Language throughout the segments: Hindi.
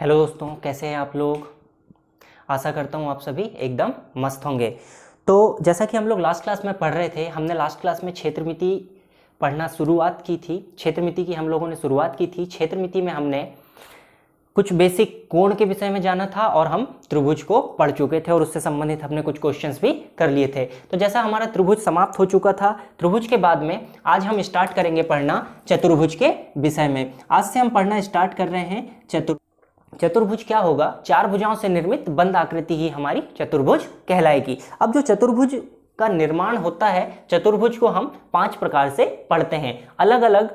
हेलो दोस्तों, कैसे हैं आप लोग। आशा करता हूँ आप सभी एकदम मस्त होंगे। तो जैसा कि हम लोग लास्ट क्लास में पढ़ रहे थे, हमने लास्ट क्लास में क्षेत्रमिति पढ़ना शुरुआत की थी। क्षेत्रमिति की हम लोगों ने शुरुआत की थी। क्षेत्रमिति में हमने कुछ बेसिक कोण के विषय में जाना था और हम त्रिभुज को पढ़ चुके थे और उससे संबंधित हमने कुछ क्वेश्चंस भी कर लिए थे। तो जैसा हमारा त्रिभुज समाप्त हो चुका था, त्रिभुज के बाद में आज हम स्टार्ट करेंगे पढ़ना चतुर्भुज के विषय में। आज से हम पढ़ना स्टार्ट कर रहे हैं चतुर्भुज क्या होगा। चार भुजाओं से निर्मित बंद आकृति ही हमारी चतुर्भुज कहलाएगी। अब जो चतुर्भुज का निर्माण होता है, चतुर्भुज को हम 5 प्रकार से पढ़ते हैं। अलग अलग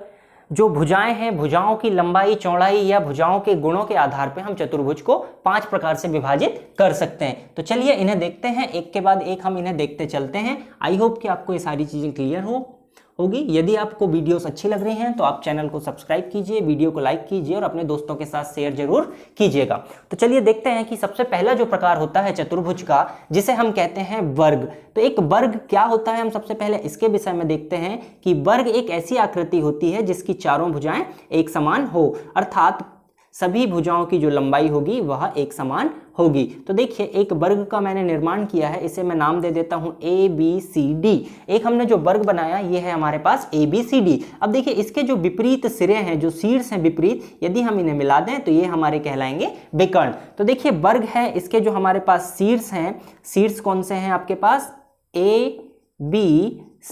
जो भुजाएं हैं, भुजाओं की लंबाई चौड़ाई या भुजाओं के गुणों के आधार पर हम चतुर्भुज को 5 प्रकार से विभाजित कर सकते हैं। तो चलिए इन्हें देखते हैं, एक के बाद एक हम इन्हें देखते चलते हैं। आई होप कि आपको ये सारी चीजें क्लियर होगी। यदि आपको वीडियोस अच्छी लग रही हैं तो आप चैनल को सब्सक्राइब कीजिए, वीडियो को लाइक कीजिए और अपने दोस्तों के साथ शेयर जरूर कीजिएगा। तो चलिए देखते हैं कि सबसे पहला जो प्रकार होता है चतुर्भुज का, जिसे हम कहते हैं वर्ग। तो एक वर्ग क्या होता है, हम सबसे पहले इसके विषय में देखते हैं कि वर्ग एक ऐसी आकृति होती है जिसकी चारों भुजाएं एक समान हो, अर्थात सभी भुजाओं की जो लंबाई होगी वह एक समान होगी। तो देखिए एक वर्ग का मैंने निर्माण किया है, इसे मैं नाम दे देता हूं ABCD। एक हमने जो वर्ग बनाया ये है हमारे पास ABCD। अब देखिए इसके जो विपरीत सिरे हैं, जो शीर्ष हैं विपरीत, यदि हम इन्हें मिला दें तो ये हमारे कहलाएंगे विकर्ण। तो देखिए वर्ग है, इसके जो हमारे पास शीर्ष हैं, शीर्ष कौन से हैं आपके पास A, B,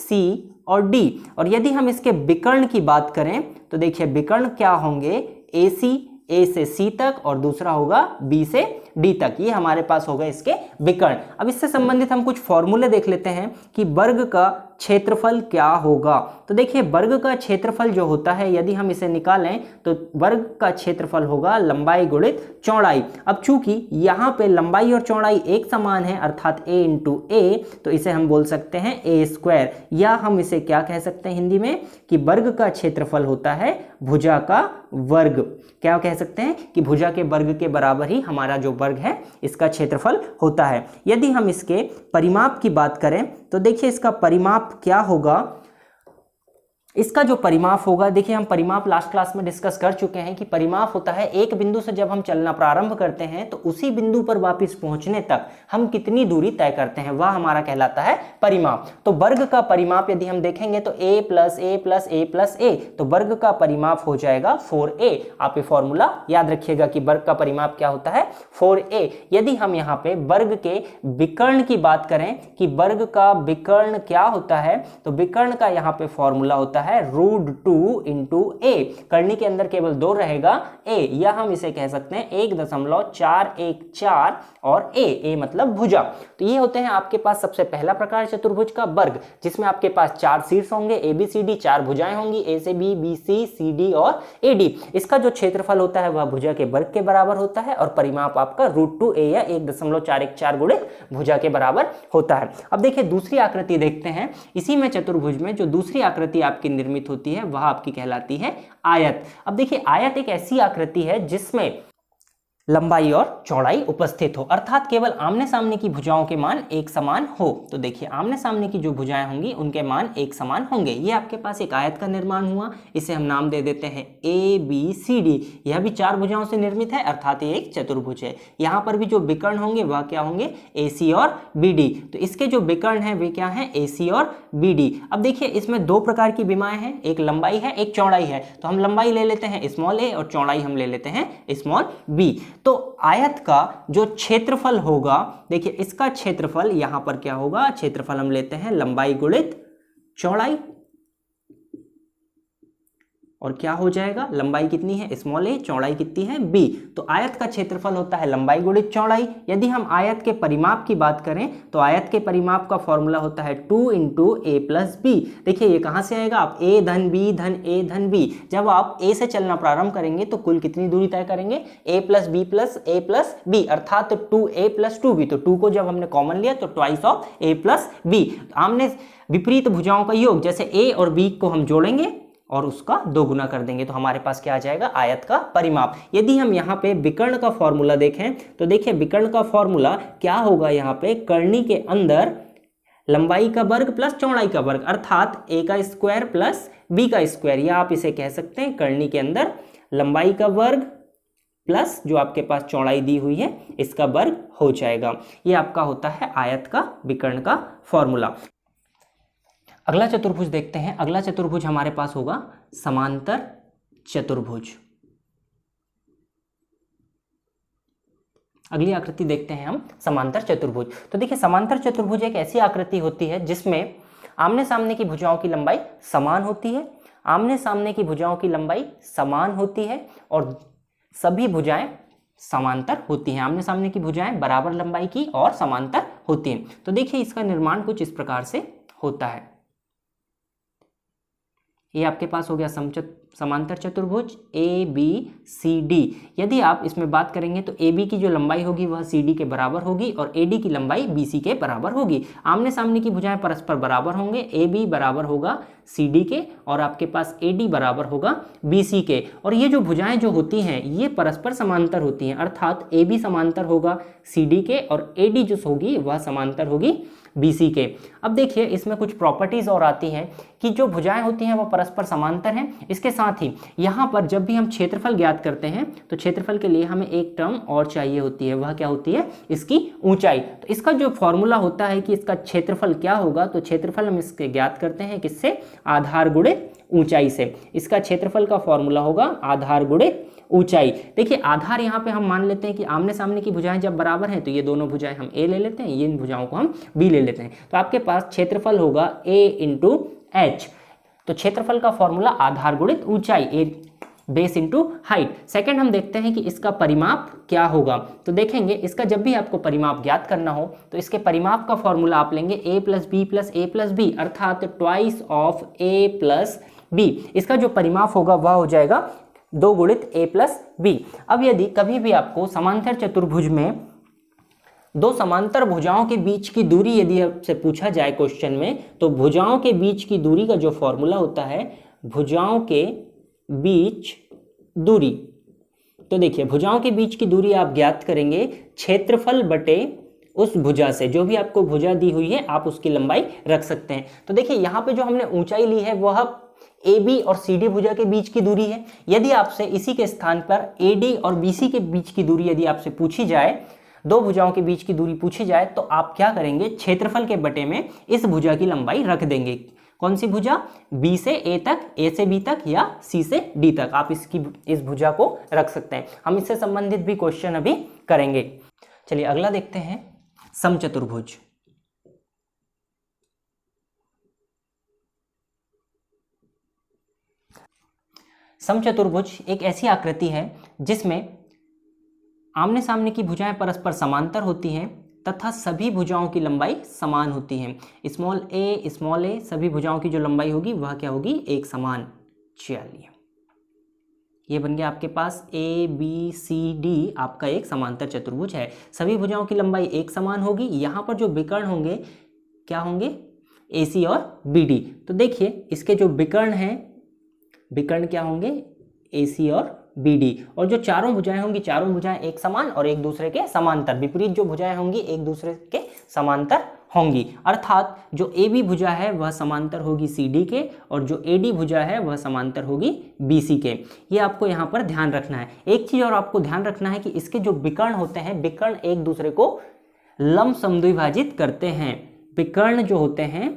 C और D। और यदि हम इसके विकर्ण की बात करें तो देखिए विकर्ण क्या होंगे, AC, A से C तक और दूसरा होगा B से D तक। ये हमारे पास होगा इसके विकर्ण। अब इससे संबंधित हम कुछ फॉर्मूले देख लेते हैं कि वर्ग का क्षेत्रफल क्या होगा। तो देखिए वर्ग का क्षेत्रफल जो होता है, यदि हम इसे निकालें तो वर्ग का क्षेत्रफल होगा लंबाई गुणित चौड़ाई। अब चूंकि यहाँ पे लंबाई और चौड़ाई एक समान है, अर्थात A इंटू A, तो इसे हम बोल सकते हैं A², या हम इसे क्या कह सकते हैं हिंदी में कि वर्ग का क्षेत्रफल होता है भुजा का वर्ग। क्या कह सकते हैं कि भुजा के वर्ग के बराबर ही हमारा जो वर्ग है इसका क्षेत्रफल होता है। यदि हम इसके परिमाप की बात करें तो देखिए इसका परिमाप क्या होगा। इसका जो परिमाप होगा, देखिए हम परिमाप लास्ट क्लास में डिस्कस कर चुके हैं कि परिमाप होता है एक बिंदु से जब हम चलना प्रारंभ करते हैं तो उसी बिंदु पर वापस पहुंचने तक हम कितनी दूरी तय करते हैं, वह हमारा कहलाता है परिमाप। तो वर्ग का परिमाप यदि हम देखेंगे तो A plus A plus A plus A, तो वर्ग का परिमाप हो जाएगा 4A। आप ये फॉर्मूला याद रखिएगा कि वर्ग का परिमाप क्या होता है, 4A। यदि हम यहाँ पे वर्ग के विकर्ण की बात करें कि वर्ग का विकर्ण क्या होता है, तो विकर्ण का यहाँ पे फॉर्मूला होता है √2 इंटू A। करनी के अंदर केवल 2 रहेगा A, या हम इसे कह सकते हैं 1.414 और A मतलब भुजा। तो ये होते हैं आपके पास सबसे पहला प्रकार चतुर्भुज का वर्ग, जिसमें आपके पास 4 शीर्ष होंगे ABCD, 4 भुजाएं होंगी A से B, B C, CD और AD। इसका जो क्षेत्रफल होता है वह भुजा के वर्ग के बराबर होता है और परिमाप आपका √2A या 1.414 गुणित भुजा के बराबर होता है। अब देखिए दूसरी आकृति देखते हैं। इसी में चतुर्भुज में जो दूसरी आकृति आपकी निर्मित होती है वह आपकी कहलाती है आयत। अब देखिए आयत एक ऐसी आकृति है जिसमें लंबाई और चौड़ाई उपस्थित हो, अर्थात केवल आमने सामने की भुजाओं के मान एक समान हो। तो देखिए आमने सामने की जो भुजाएं होंगी उनके मान एक समान होंगे। ये आपके पास एक आयत का निर्माण हुआ, इसे हम नाम दे देते हैं ABCD। यह भी 4 भुजाओं से निर्मित है, अर्थात ये एक चतुर्भुज है। यहाँ पर भी जो विकर्ण होंगे वह क्या होंगे, AC और BD। तो इसके जो विकर्ण है वे क्या है, AC और BD। अब देखिए इसमें 2 प्रकार की विमाएं हैं, एक लंबाई है एक चौड़ाई है। तो हम लंबाई ले लेते हैं स्मॉल a और चौड़ाई हम ले लेते हैं स्मॉल b। तो आयत का जो क्षेत्रफल होगा, देखिए इसका क्षेत्रफल यहां पर क्या होगा, क्षेत्रफल हम लेते हैं लंबाई गुणित चौड़ाई, और क्या हो जाएगा, लंबाई कितनी है स्मॉल a, चौड़ाई कितनी है b। तो आयत का क्षेत्रफल होता है लंबाई गुणित चौड़ाई। यदि हम आयत के परिमाप की बात करें तो आयत के परिमाप का फॉर्मूला होता है 2 इंटू A प्लस B। देखिए ये कहां से आएगा, आप A धन B धन A धन B। जब आप A से चलना प्रारंभ करेंगे तो कुल कितनी दूरी तय करेंगे, A plus B plus A plus B, अर्थात 2A प्लस 2B। तो 2 को जब हमने कॉमन लिया तो twice of A plus B। आमने विपरीत भुजाओं का योग, जैसे A और B को हम जोड़ेंगे और उसका 2 गुना कर देंगे तो हमारे पास क्या आ जाएगा, आयत का परिमाप। यदि हम यहाँ पे विकर्ण का फॉर्मूला देखें तो देखिए विकर्ण का फॉर्मूला क्या होगा, यहाँ पे कर्णी के अंदर लंबाई का वर्ग प्लस चौड़ाई का वर्ग, अर्थात A का स्क्वायर प्लस B का स्क्वायर, या आप इसे कह सकते हैं कर्णी के अंदर लंबाई का वर्ग प्लस जो आपके पास चौड़ाई दी हुई है इसका वर्ग हो जाएगा। ये आपका होता है आयत का विकर्ण का फॉर्मूला। अगला चतुर्भुज देखते हैं। अगला चतुर्भुज हमारे पास होगा समांतर चतुर्भुज। अगली आकृति देखते हैं हम समांतर चतुर्भुज। तो देखिए समांतर चतुर्भुज एक ऐसी आकृति होती है जिसमें आमने सामने की भुजाओं की लंबाई समान होती है, आमने सामने की भुजाओं की लंबाई समान होती है और सभी भुजाएं समांतर होती हैं। आमने सामने की भुजाएं बराबर लंबाई की और समांतर होती हैं। तो देखिए इसका निर्माण कुछ इस प्रकार से होता है। ये आपके पास हो गया समांतर चतुर्भुज ए बी सी डी। यदि आप इसमें बात करेंगे तो ए बी की जो लंबाई होगी वह सी डी के बराबर होगी और ए डी की लंबाई बी सी के बराबर होगी। आमने सामने की भुजाएं परस्पर बराबर होंगे, ए बी बराबर होगा सी डी के और आपके पास ए डी बराबर होगा बी सी के। और ये जो भुजाएं जो होती हैं ये परस्पर समांतर होती हैं, अर्थात ए बी समांतर होगा सी डी के और ए डी जो होगी वह समांतर होगी BC के। अब देखिए इसमें कुछ प्रॉपर्टीज और आती हैं कि जो भुजाएं होती हैं वो परस्पर समांतर हैं। इसके साथ ही यहाँ पर जब भी हम क्षेत्रफल ज्ञात करते हैं तो क्षेत्रफल के लिए हमें एक टर्म और चाहिए होती है, वह क्या होती है? इसकी ऊंचाई। तो इसका जो फॉर्मूला होता है कि इसका क्षेत्रफल क्या होगा, तो क्षेत्रफल हम इसके ज्ञात करते हैं किससे? आधार गुणित ऊंचाई से। इसका क्षेत्रफल का फॉर्मूला होगा आधार गुणित ऊंचाई। देखिए आधार यहाँ पे हम मान लेते हैं कि आमने सामने की भुजाएं जब बराबर हैं तो ये दोनों भुजाएं हम A ले लेते हैं, ये इन भुजाओं को हम B ले लेते हैं। तो आपके पास क्षेत्रफल होगा A इंटू H। तो क्षेत्रफल का फॉर्मूला आधार गुणित ऊंचाई, A base into height. Second हम देखते हैं कि इसका परिमाप क्या होगा। तो देखेंगे इसका जब भी आपको परिमाप ज्ञात करना हो तो इसके परिमाप का फॉर्मूला आप लेंगे A plus B plus A plus B, अर्थात twice of A plus B. इसका जो परिमाप होगा वह हो जाएगा 2 गुणित A प्लस बी। अब यदि कभी भी आपको समांतर चतुर्भुज में दो समांतर भुजाओं के बीच की दूरी यदि आपसे पूछा जाए क्वेश्चन में, तो भुजाओं के बीच की दूरी का जो फॉर्मूला होता है भुजाओं के बीच दूरी, तो देखिए भुजाओं के बीच की दूरी आप ज्ञात करेंगे क्षेत्रफल बटे उस भुजा से। जो भी आपको भुजा दी हुई है आप उसकी लंबाई रख सकते हैं। तो देखिए यहाँ पे जो हमने ऊंचाई ली है वह AB और CD भुजा के बीच की दूरी है। यदि आपसे इसी के स्थान पर AD और BC के बीच की दूरी यदि आपसे पूछी जाए, दो भुजाओं के बीच की दूरी पूछी जाए, तो आप क्या करेंगे? क्षेत्रफल के बटे में इस भुजा की लंबाई रख देंगे। कौन सी भुजा? B से A तक, A से B तक या C से D तक आप इस भुजा को रख सकते हैं। हम इससे संबंधित भी क्वेश्चन अभी करेंगे। चलिए अगला देखते हैं समचतुर्भुज। समचतुर्भुज एक ऐसी आकृति है जिसमें आमने सामने की भुजाएं परस्पर समांतर होती हैं तथा सभी भुजाओं की लंबाई समान होती हैं। स्मॉल a सभी भुजाओं की जो लंबाई होगी वह क्या होगी? एक समान। चलिए ये बन गया आपके पास ABCD आपका एक समांतर चतुर्भुज है। सभी भुजाओं की लंबाई एक समान होगी। यहाँ पर जो विकर्ण होंगे क्या होंगे? AC और BD। तो देखिए इसके जो विकर्ण हैं, विकर्ण क्या होंगे? AC और BD। और जो चारों भुजाएं होंगी, चारों भुजाएं एक समान और एक दूसरे के समांतर। विपरीत जो भुजाएं होंगी एक दूसरे के समांतर होंगी, अर्थात जो AB भुजा है वह समांतर होगी CD के और जो AD भुजा है वह समांतर होगी BC के। ये आपको यहाँ पर ध्यान रखना है। एक चीज और आपको ध्यान रखना है कि इसके जो विकर्ण होते हैं, विकर्ण एक दूसरे को लंब समद्विभाजित करते हैं। विकर्ण जो होते हैं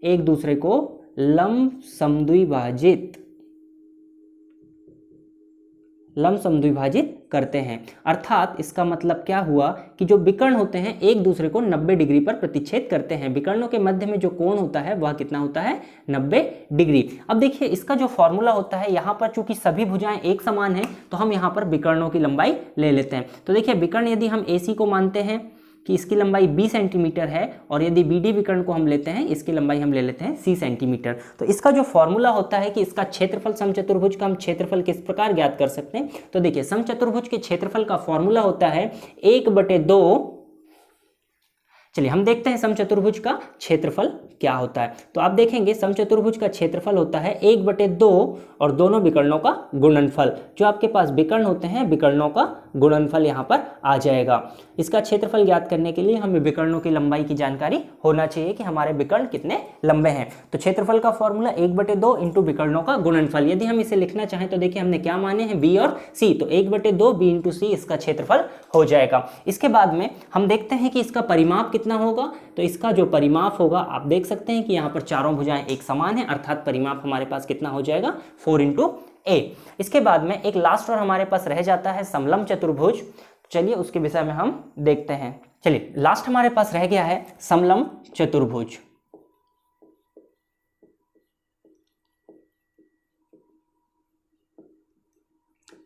एक दूसरे को लंब समद्विभाजित करते हैं। अर्थात इसका मतलब क्या हुआ कि जो विकर्ण होते हैं एक दूसरे को 90 डिग्री पर प्रतिच्छेद करते हैं। विकर्णों के मध्य में जो कोण होता है वह कितना होता है? 90 डिग्री। अब देखिए इसका जो फॉर्मूला होता है, यहाँ पर चूंकि सभी भुजाएं एक समान हैं तो हम यहाँ पर विकर्णों की लंबाई ले लेते हैं। तो देखिए विकर्ण यदि हम AC को मानते हैं कि इसकी लंबाई 20 सेंटीमीटर है और यदि BD विकर्ण को हम लेते हैं, इसकी लंबाई हम ले लेते हैं 30 सेंटीमीटर। तो इसका जो फॉर्मूला होता है कि इसका क्षेत्रफल, समचतुर्भुज का हम क्षेत्रफल किस प्रकार ज्ञात कर सकते हैं? तो देखिए समचतुर्भुज के क्षेत्रफल का फॉर्मूला होता है 1/2 चलिए हम देखते हैं समचतुर्भुज का क्षेत्रफल क्या होता है। तो आप देखेंगे समचतुर्भुज का क्षेत्रफल होता है 1/2 और दोनों विकर्णों का गुणनफल। जो आपके पास विकर्ण होते हैं विकर्णों का गुणनफल यहाँ पर आ जाएगा। इसका क्षेत्रफल ज्ञात करने के लिए हमें विकर्णों की लंबाई की जानकारी होना चाहिए कि हमारे विकर्ण कितने लंबे हैं। तो क्षेत्रफल का फॉर्मूला 1/2 इंटू विकर्णों का गुणनफल। यदि हम इसे लिखना चाहें तो देखिए हमने क्या माने हैं, बी और सी, तो 1/2 बी इंटू सी इसका क्षेत्रफल हो जाएगा। इसके बाद में हम देखते हैं कि इसका परिमाप कितना होगा। तो इसका जो परिमाप होगा आप देख सकते हैं कि यहाँ पर चारों भुजाएं एक समान है, अर्थात परिमाप हमारे पास कितना हो जाएगा 4 इंटू ए। इसके बाद में एक लास्ट और हमारे पास रह जाता है समलम चतुर्भुज। चलिए उसके विषय में हम देखते हैं। चलिए लास्ट हमारे पास रह गया है समलम चतुर्भुज।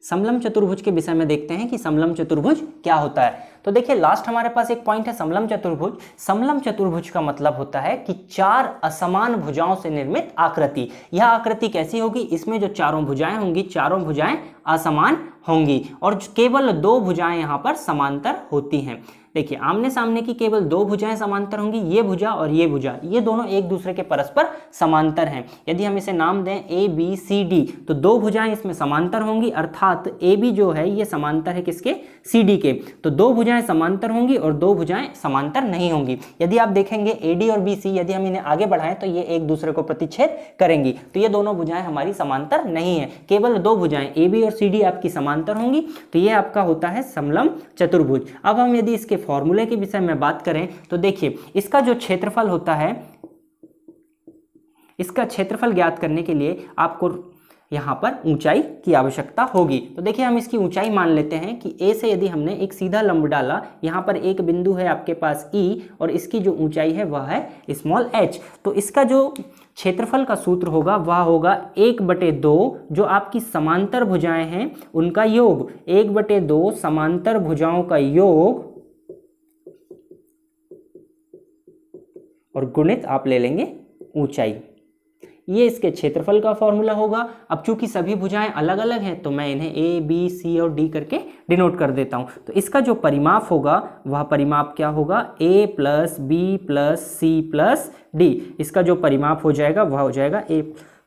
समलम चतुर्भुज के विषय में देखते हैं कि समलम चतुर्भुज क्या होता है। तो देखिए लास्ट हमारे पास एक पॉइंट है समलम चतुर्भुज। समलम चतुर्भुज का मतलब होता है कि 4 असमान भुजाओं से निर्मित आकृति। यह आकृति कैसी होगी, इसमें जो चारों भुजाएं होंगी चारों भुजाएं असमान होंगी और केवल 2 भुजाएं यहां पर समांतर होती हैं। देखिए आमने सामने की केवल 2 भुजाएं समांतर होंगी, ये भुजा और ये भुजा, ये दोनों एक दूसरे के परस्पर समांतर हैं। यदि हम इसे नाम दें ए बी सी डी तो 2 भुजाएं इसमें समांतर होंगी, अर्थात ए बी जो है ये समांतर है किसके, सी डी के। तो 2 भुजाएं समांतर होंगी और 2 भुजाएं समांतर नहीं होंगी। यदि आप देखेंगे ए डी और बी सी, यदि हम इन्हें आगे बढ़ाएं तो ये एक दूसरे को प्रतिच्छेद करेंगी, तो ये दोनों भुजाएं हमारी समांतर नहीं है। केवल 2 भुजाएं ए बी और सी डी आपकी समांतर होंगी, तो ये आपका होता है समलम चतुर्भुज। अब हम यदि इसके फॉर्मूले के विषय में बात करें तो देखिए इसका जो क्षेत्रफल होता है, इसका क्षेत्रफल ज्ञात करने के लिए आपको यहां पर ऊंचाई की आवश्यकता होगी। तो देखिए हम इसकी ऊंचाई मान लेते हैं कि ए से यदि हमने एक सीधा लंब डाला, यहां पर एक बिंदु है आपके पास ई और इसकी जो ऊंचाई है वह है स्मॉल एच, तो इसका जो क्षेत्रफल का सूत्र होगा वह होगा 1/2 जो आपकी समांतर भुजाएं हैं उनका योग, 1/2 समांतर भुजाओं का योग और गुणित आप ले लेंगे ऊंचाई। ये इसके क्षेत्रफल का फॉर्मूला होगा। अब चूंकि सभी भुजाएं अलग अलग हैं तो मैं इन्हें ए बी सी और डी करके डिनोट कर देता हूं। तो इसका जो परिमाप होगा वह परिमाप क्या होगा, A plus B plus C plus D. इसका जो परिमाप हो जाएगा वह हो जाएगा A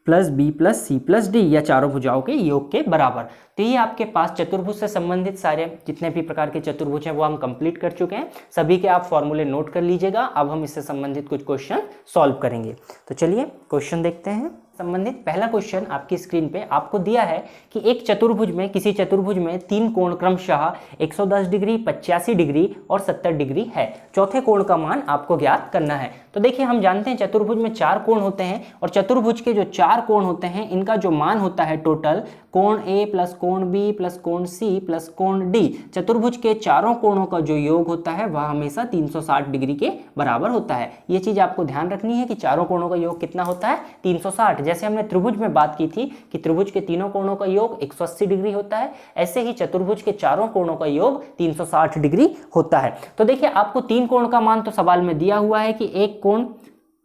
plus B plus C plus D, या चारों भुजाओं के योग के बराबर। तो ये आपके पास चतुर्भुज से संबंधित सारे जितने भी प्रकार के चतुर्भुज हैं वो हम कंप्लीट कर चुके हैं। सभी के आप फॉर्मूले नोट कर लीजिएगा। अब हम इससे संबंधित कुछ क्वेश्चन सॉल्व करेंगे। तो चलिए क्वेश्चन देखते हैं। संबंधित पहला क्वेश्चन आपकी स्क्रीन पे आपको दिया है कि एक चतुर्भुज में, किसी चतुर्भुज में 3 कोण क्रमशः 110 डिग्री, 85 डिग्री और 70 डिग्री है। चौथे कोण का मान आपको ज्ञात करना है। तो देखिए हम जानते हैं चतुर्भुज में 4 कोण होते हैं और चतुर्भुज के जो 4 कोण होते हैं इनका जो मान होता है टोटल, कोण ए प्लस कोण बी प्लस कोण सी प्लस कोण डी, चतुर्भुज के चारों कोणों का जो योग होता है वह हमेशा 360 डिग्री के बराबर होता है। ये चीज आपको ध्यान रखनी है कि चारों कोणों का योग कितना होता है, 360। जैसे हमने त्रिभुज में बात की थी कि त्रिभुज के तीनों कोणों का योग 180 डिग्री होता है, ऐसे ही चतुर्भुज के चारों कोणों का योग 360 डिग्री होता है। तो देखिए आपको 3 कोण का मान तो सवाल में दिया हुआ है कि एक कोण,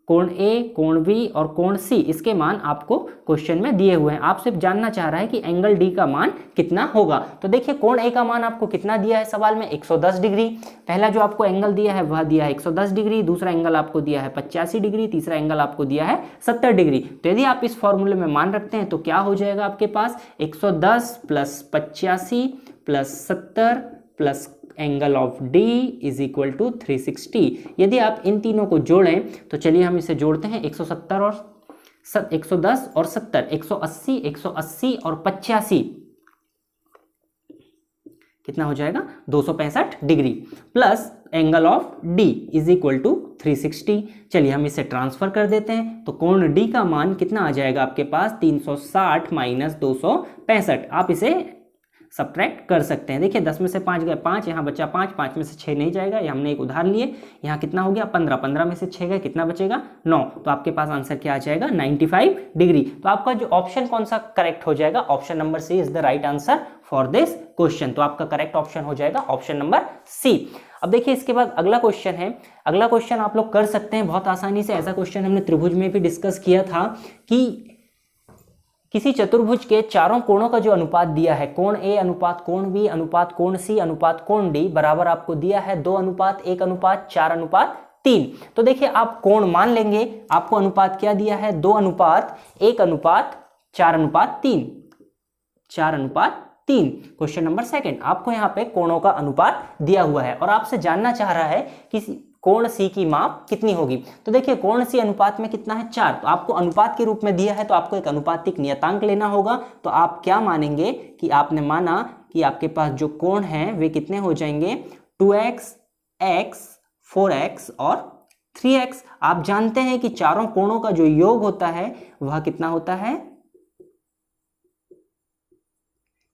कोण ए, कोण बी और कोण सी, इसके मान आपको क्वेश्चन में दिए हुए हैं। आप सिर्फ जानना चाह रहा है कि एंगल डी का मान कितना होगा। तो देखिए कोण ए का मान आपको कितना दिया है सवाल में, 110 डिग्री। पहला जो आपको एंगल दिया है वह दिया है 110 डिग्री, दूसरा एंगल आपको दिया है 85 डिग्री, तीसरा एंगल आपको दिया है 70 डिग्री। तो यदि आप इस फॉर्मूले में मान रखते हैं तो क्या हो जाएगा आपके पास, 110 plus 85 plus 70 plus angle of D is equal to 360। यदि आप इन तीनों को जोड़ें तो चलिए हम इसे जोड़ते हैं, 170 और 110 और 70, 180, 180 और 85 कितना हो जाएगा, 265 degree plus angle of D is equal to 360। चलिए हम इसे ट्रांसफर कर देते हैं तो कोण D का मान कितना आ जाएगा आपके पास, 360 माइनस 265। आप इसे सब्ट्रैक्ट कर सकते हैं। देखिए 10 में से 5 गए 5, यहाँ बचा 5, 5 में से 6 नहीं जाएगा, ये हमने एक उदाहरण लिए। यहाँ कितना हो गया 15, 15 में से 6 गए, कितना बचेगा 9। तो आपके पास आंसर क्या आ जाएगा, 95 डिग्री। तो आपका जो ऑप्शन कौन सा करेक्ट हो जाएगा, option number C is the right answer for this question. तो आपका करेक्ट ऑप्शन हो जाएगा ऑप्शन नंबर सी। अब देखिए इसके बाद अगला क्वेश्चन है। अगला क्वेश्चन आप लोग कर सकते हैं बहुत आसानी से। ऐसा क्वेश्चन हमने त्रिभुज में भी डिस्कस किया था कि किसी चतुर्भुज के चारों कोणों का जो अनुपात दिया है, कोण ए अनुपात कोण बी अनुपात कोण सी अनुपात कोण डी बराबर आपको दिया है 2:1:4:3। 3। तो देखिए आप कोण मान लेंगे, आपको अनुपात क्या दिया है, 2:1:4:3, 4:3। क्वेश्चन नंबर सेकंड, आपको यहाँ पे कोणों का अनुपात दिया हुआ है और आपसे जानना चाह रहा है कि कोण सी की माप कितनी होगी। तो देखिए कोण सी अनुपात में कितना है, 4, तो आपको अनुपात के रूप में दिया है तो आपको एक अनुपातिक नियतांक लेना होगा। तो आप क्या मानेंगे कि आपने माना कि आपके पास जो कोण है वे कितने हो जाएंगे, 2x, x, 4x और 3x। आप जानते हैं कि चारों कोणों का जो योग होता है वह कितना होता है,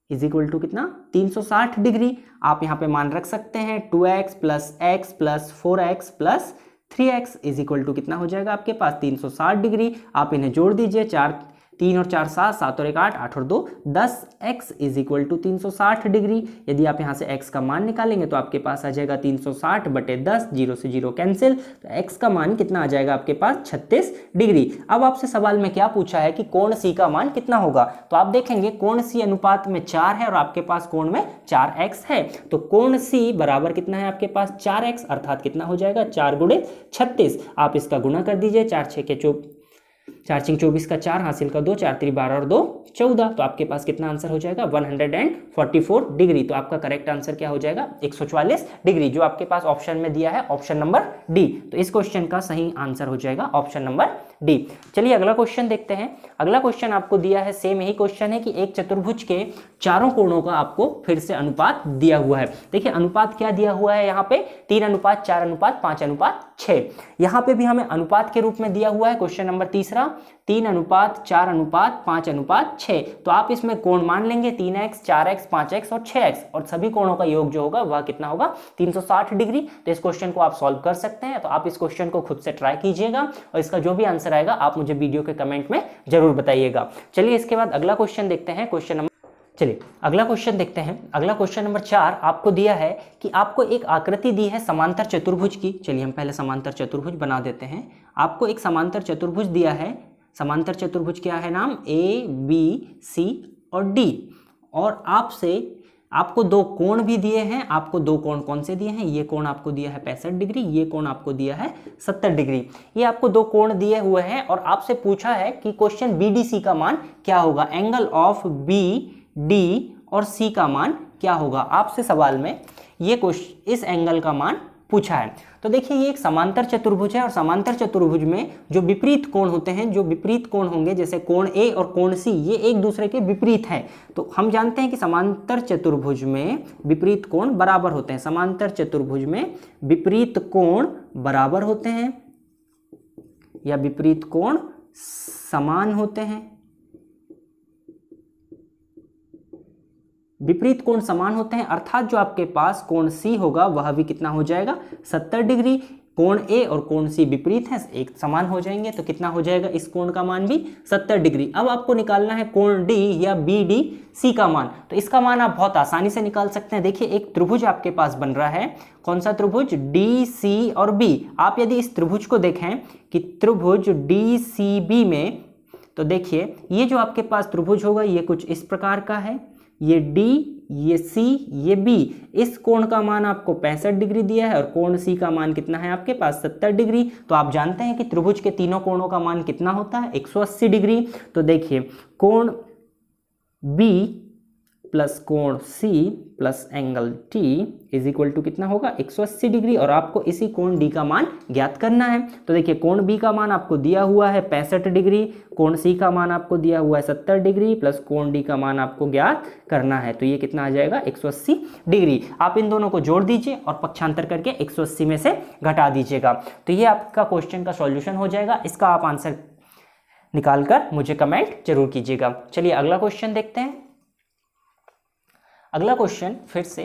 इज इक्वल टू कितना, 360 डिग्री। आप यहां पे मान रख सकते हैं 2x plus x plus 4x plus 3x is equal to कितना हो जाएगा आपके पास 360 डिग्री। आप इन्हें जोड़ दीजिए, 4 3 और 4 7, 7 और 1 8, 8 और 2 10, x is equal to 360 degree. यदि आप यहाँ से x का मान निकालेंगे तो आपके पास आ जाएगा 360/10, 0 से 0 कैंसिल, तो x का मान कितना आ जाएगा आपके पास 36 डिग्री। अब आपसे सवाल में क्या पूछा है कि कोण C का मान कितना होगा, तो आप देखेंगे कोण C अनुपात में 4 है और आपके पास कोण में 4x है, तो कोण C बराबर कितना है आपके पास 4x, अर्थात कितना हो जाएगा 4 × 36। आप इसका गुणा कर दीजिए, 4 6 के 4 × 24 का 4, हासिल का 2, 4 3 12 और 2 14, तो आपके पास कितना आंसर हो जाएगा 144 डिग्री। तो आपका करेक्ट आंसर क्या हो जाएगा 144 डिग्री, जो आपके पास ऑप्शन में दिया है ऑप्शन नंबर डी। तो इस क्वेश्चन का सही आंसर हो जाएगा ऑप्शन नंबर डी। चलिए अगला क्वेश्चन देखते हैं। अगला क्वेश्चन आपको दिया है, सेम यही क्वेश्चन है कि एक चतुर्भुज के चारों कोणों का आपको फिर से अनुपात दिया हुआ है। देखिए अनुपात क्या दिया हुआ है यहाँ पे, 3:4:5:6। यहाँ पे भी हमें अनुपात के रूप में दिया हुआ है। क्वेश्चन नंबर तीसरा 3:4:5:6। तो आप इसमें कोण मान लेंगे 3x, 4x, 5x और 6x, और सभी कोणों का योग जो होगा वह कितना होगा 360 डिग्री। तो इस क्वेश्चन को आप सॉल्व कर सकते हैं। तो आप इस क्वेश्चन को खुद से ट्राई कीजिएगा और इसका जो भी आंसर आएगा आप मुझे वीडियो के कमेंट में जरूर बताइएगा। चलिए इसके बाद अगला क्वेश्चन देखते हैं। अगला क्वेश्चन देखते हैं। अगला क्वेश्चन नंबर 4 आपको दिया है कि आपको एक आकृति दी है समांतर चतुर्भुज की। चलिए हम पहले समांतर चतुर्भुज बना देते हैं। आपको एक समांतर चतुर्भुज दिया है। समांतर चतुर्भुज क्या है नाम, A, B, C और D, और आपको दो कोण भी दिए हैं। आपको दो कोण कौन से दिए हैं, ये कोण आपको दिया है 65 डिग्री, ये कोण आपको दिया है 70 डिग्री। ये आपको दो कोण दिए हुए हैं और आपसे पूछा है कि क्वेश्चन BDC का मान क्या होगा, एंगल ऑफ BD और C का मान क्या होगा। आपसे सवाल में ये क्वेश्चन इस एंगल का मान पूछा है। तो देखिए ये एक समांतर चतुर्भुज है और समांतर चतुर्भुज में जो विपरीत कोण होते हैं, जो विपरीत कोण होंगे, जैसे कोण A और कोण C, ये एक दूसरे के विपरीत हैं। तो हम जानते हैं कि समांतर चतुर्भुज में विपरीत कोण बराबर होते हैं। समांतर चतुर्भुज में विपरीत कोण बराबर होते हैं या विपरीत कोण समान होते हैं। विपरीत कोण समान होते हैं, अर्थात जो आपके पास कोण C होगा वह भी कितना हो जाएगा 70 डिग्री। कोण A और कोण C विपरीत हैं, एक समान हो जाएंगे, तो कितना हो जाएगा इस कोण का मान भी 70 डिग्री। अब आपको निकालना है कोण D या BDC का मान। तो इसका मान आप बहुत आसानी से निकाल सकते हैं। देखिए एक त्रिभुज आपके पास बन रहा है, कौन सा त्रिभुज, DC और B। आप यदि इस त्रिभुज को देखें कि त्रिभुज DCB में, तो देखिए ये जो आपके पास त्रिभुज होगा ये कुछ इस प्रकार का है, ये D, ये C, ये B। इस कोण का मान आपको 65 डिग्री दिया है और कोण C का मान कितना है आपके पास 70 डिग्री। तो आप जानते हैं कि त्रिभुज के तीनों कोणों का मान कितना होता है 180 डिग्री। तो देखिए कोण B प्लस कोण C plus angle T is equal to कितना होगा 180 डिग्री, और आपको इसी कोण D का मान ज्ञात करना है। तो देखिए कोण B का मान आपको दिया हुआ है 65 डिग्री, कोण C का मान आपको दिया हुआ है 70 डिग्री, प्लस कोण D का मान आपको ज्ञात करना है। तो ये कितना आ जाएगा 180 डिग्री। आप इन दोनों को जोड़ दीजिए और पक्षांतर करके 180 में से घटा दीजिएगा। तो ये आपका क्वेश्चन का सॉल्यूशन हो जाएगा। इसका आप आंसर निकालकर मुझे कमेंट जरूर कीजिएगा। चलिए अगला क्वेश्चन देखते हैं। अगला क्वेश्चन फिर से,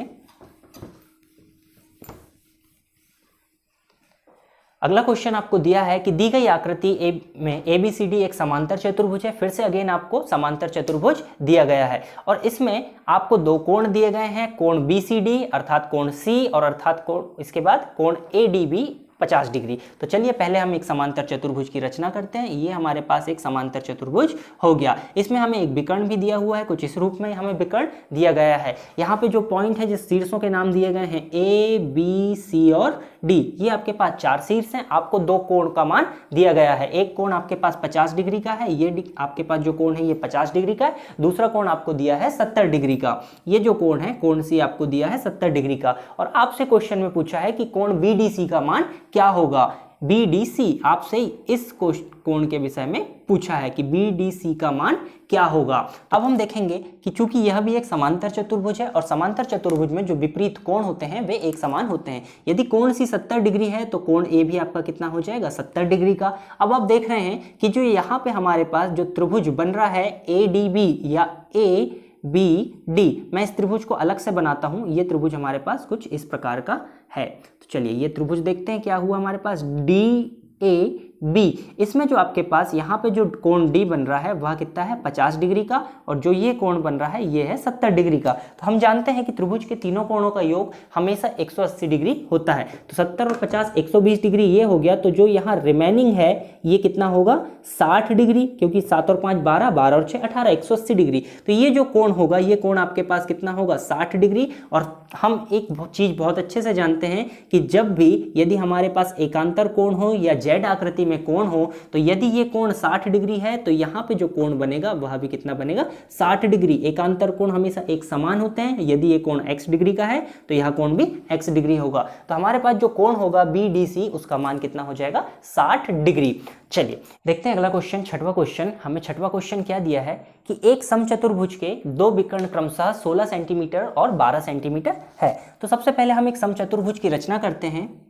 अगला क्वेश्चन आपको दिया है कि दी गई आकृति में ABCD एक समांतर चतुर्भुज है। फिर से अगेन आपको समांतर चतुर्भुज दिया गया है और इसमें आपको दो कोण दिए गए हैं, कोण BCD अर्थात कोण C और अर्थात कोण इसके बाद कोण ADB 50 डिग्री। तो चलिए पहले हम एक समांतर चतुर्भुज की रचना करते हैं। ये हमारे पास एक समांतर चतुर्भुज हो गया। इसमें हमें एक विकर्ण भी दिया हुआ है, कुछ इस रूप में हमें विकर्ण दिया गया है। यहाँ पे जो पॉइंट है, जिस शीर्षों के नाम दिए गए हैं A, B, C और D, ये आपके पास 4 शीर्ष हैं। आपको 2 कोण का मान दिया गया है। एक कोण आपके पास 50 डिग्री का है, ये आपके पास जो कोण है ये 50 डिग्री का है। दूसरा कोण आपको दिया है 70 डिग्री का। ये जो कोण है, कोण C आपको दिया है 70 डिग्री का। और आपसे क्वेश्चन में पूछा है कि कोण BDC का मान क्या होगा। BDC आपसे इस कोण के विषय में पूछा है कि BDC का मान क्या होगा। अब हम देखेंगे कि चूंकि यह भी एक समांतर चतुर्भुज है और समांतर चतुर्भुज में जो विपरीत कोण होते हैं वे एक समान होते हैं। यदि कोण C 70 डिग्री है तो कोण A भी आपका कितना हो जाएगा, 70 डिग्री का। अब आप देख रहे हैं कि जो यहाँ पे हमारे पास जो त्रिभुज बन रहा है ADB या ABD, मैं इस त्रिभुज को अलग से बनाता हूं। ये त्रिभुज हमारे पास कुछ इस प्रकार का है। तो चलिए ये त्रिभुज देखते हैं क्या हुआ हमारे पास, DAB। इसमें जो आपके पास यहाँ पे जो कोण D बन रहा है वह कितना है, 50 डिग्री का, और जो ये कोण बन रहा है ये है 70 डिग्री का। तो हम जानते हैं कि त्रिभुज के तीनों कोणों का योग हमेशा 180 डिग्री होता है। तो 70 और 50 120 डिग्री ये हो गया। तो जो यहाँ रिमेनिंग है ये कितना होगा, 60 डिग्री, क्योंकि 7 और 5 12, 12 और 6 18, 180 डिग्री। तो ये जो कोण होगा, ये कोण आपके पास कितना होगा, 60 डिग्री। और हम एक चीज बहुत अच्छे से जानते हैं कि जब भी यदि हमारे पास एकांतर कोण हो या जेड आकृति में कोण हो, तो यदि ये कोण 60 डिग्री है तो यहाँ पे जो कोण बनेगा वह भी कितना बनेगा, 60 डिग्री। एकांतर कोण हमेशा एक समान होते हैं। यदि ये कोण x डिग्री का है तो यह कोण भी x डिग्री होगा। तो हमारे पास जो कोण होगा BDC, उसका मान कितना हो जाएगा, 60 डिग्री। चलिए देखते हैं अगला क्वेश्चन, छठवां क्वेश्चन। हमें छठवां क्वेश्चन क्या दिया है कि एक समचतुर्भुज के 2 विकर्ण क्रमशः 16 सेंटीमीटर और 12 सेंटीमीटर है। तो सबसे पहले हम एक समचतुर्भुज की रचना करते हैं।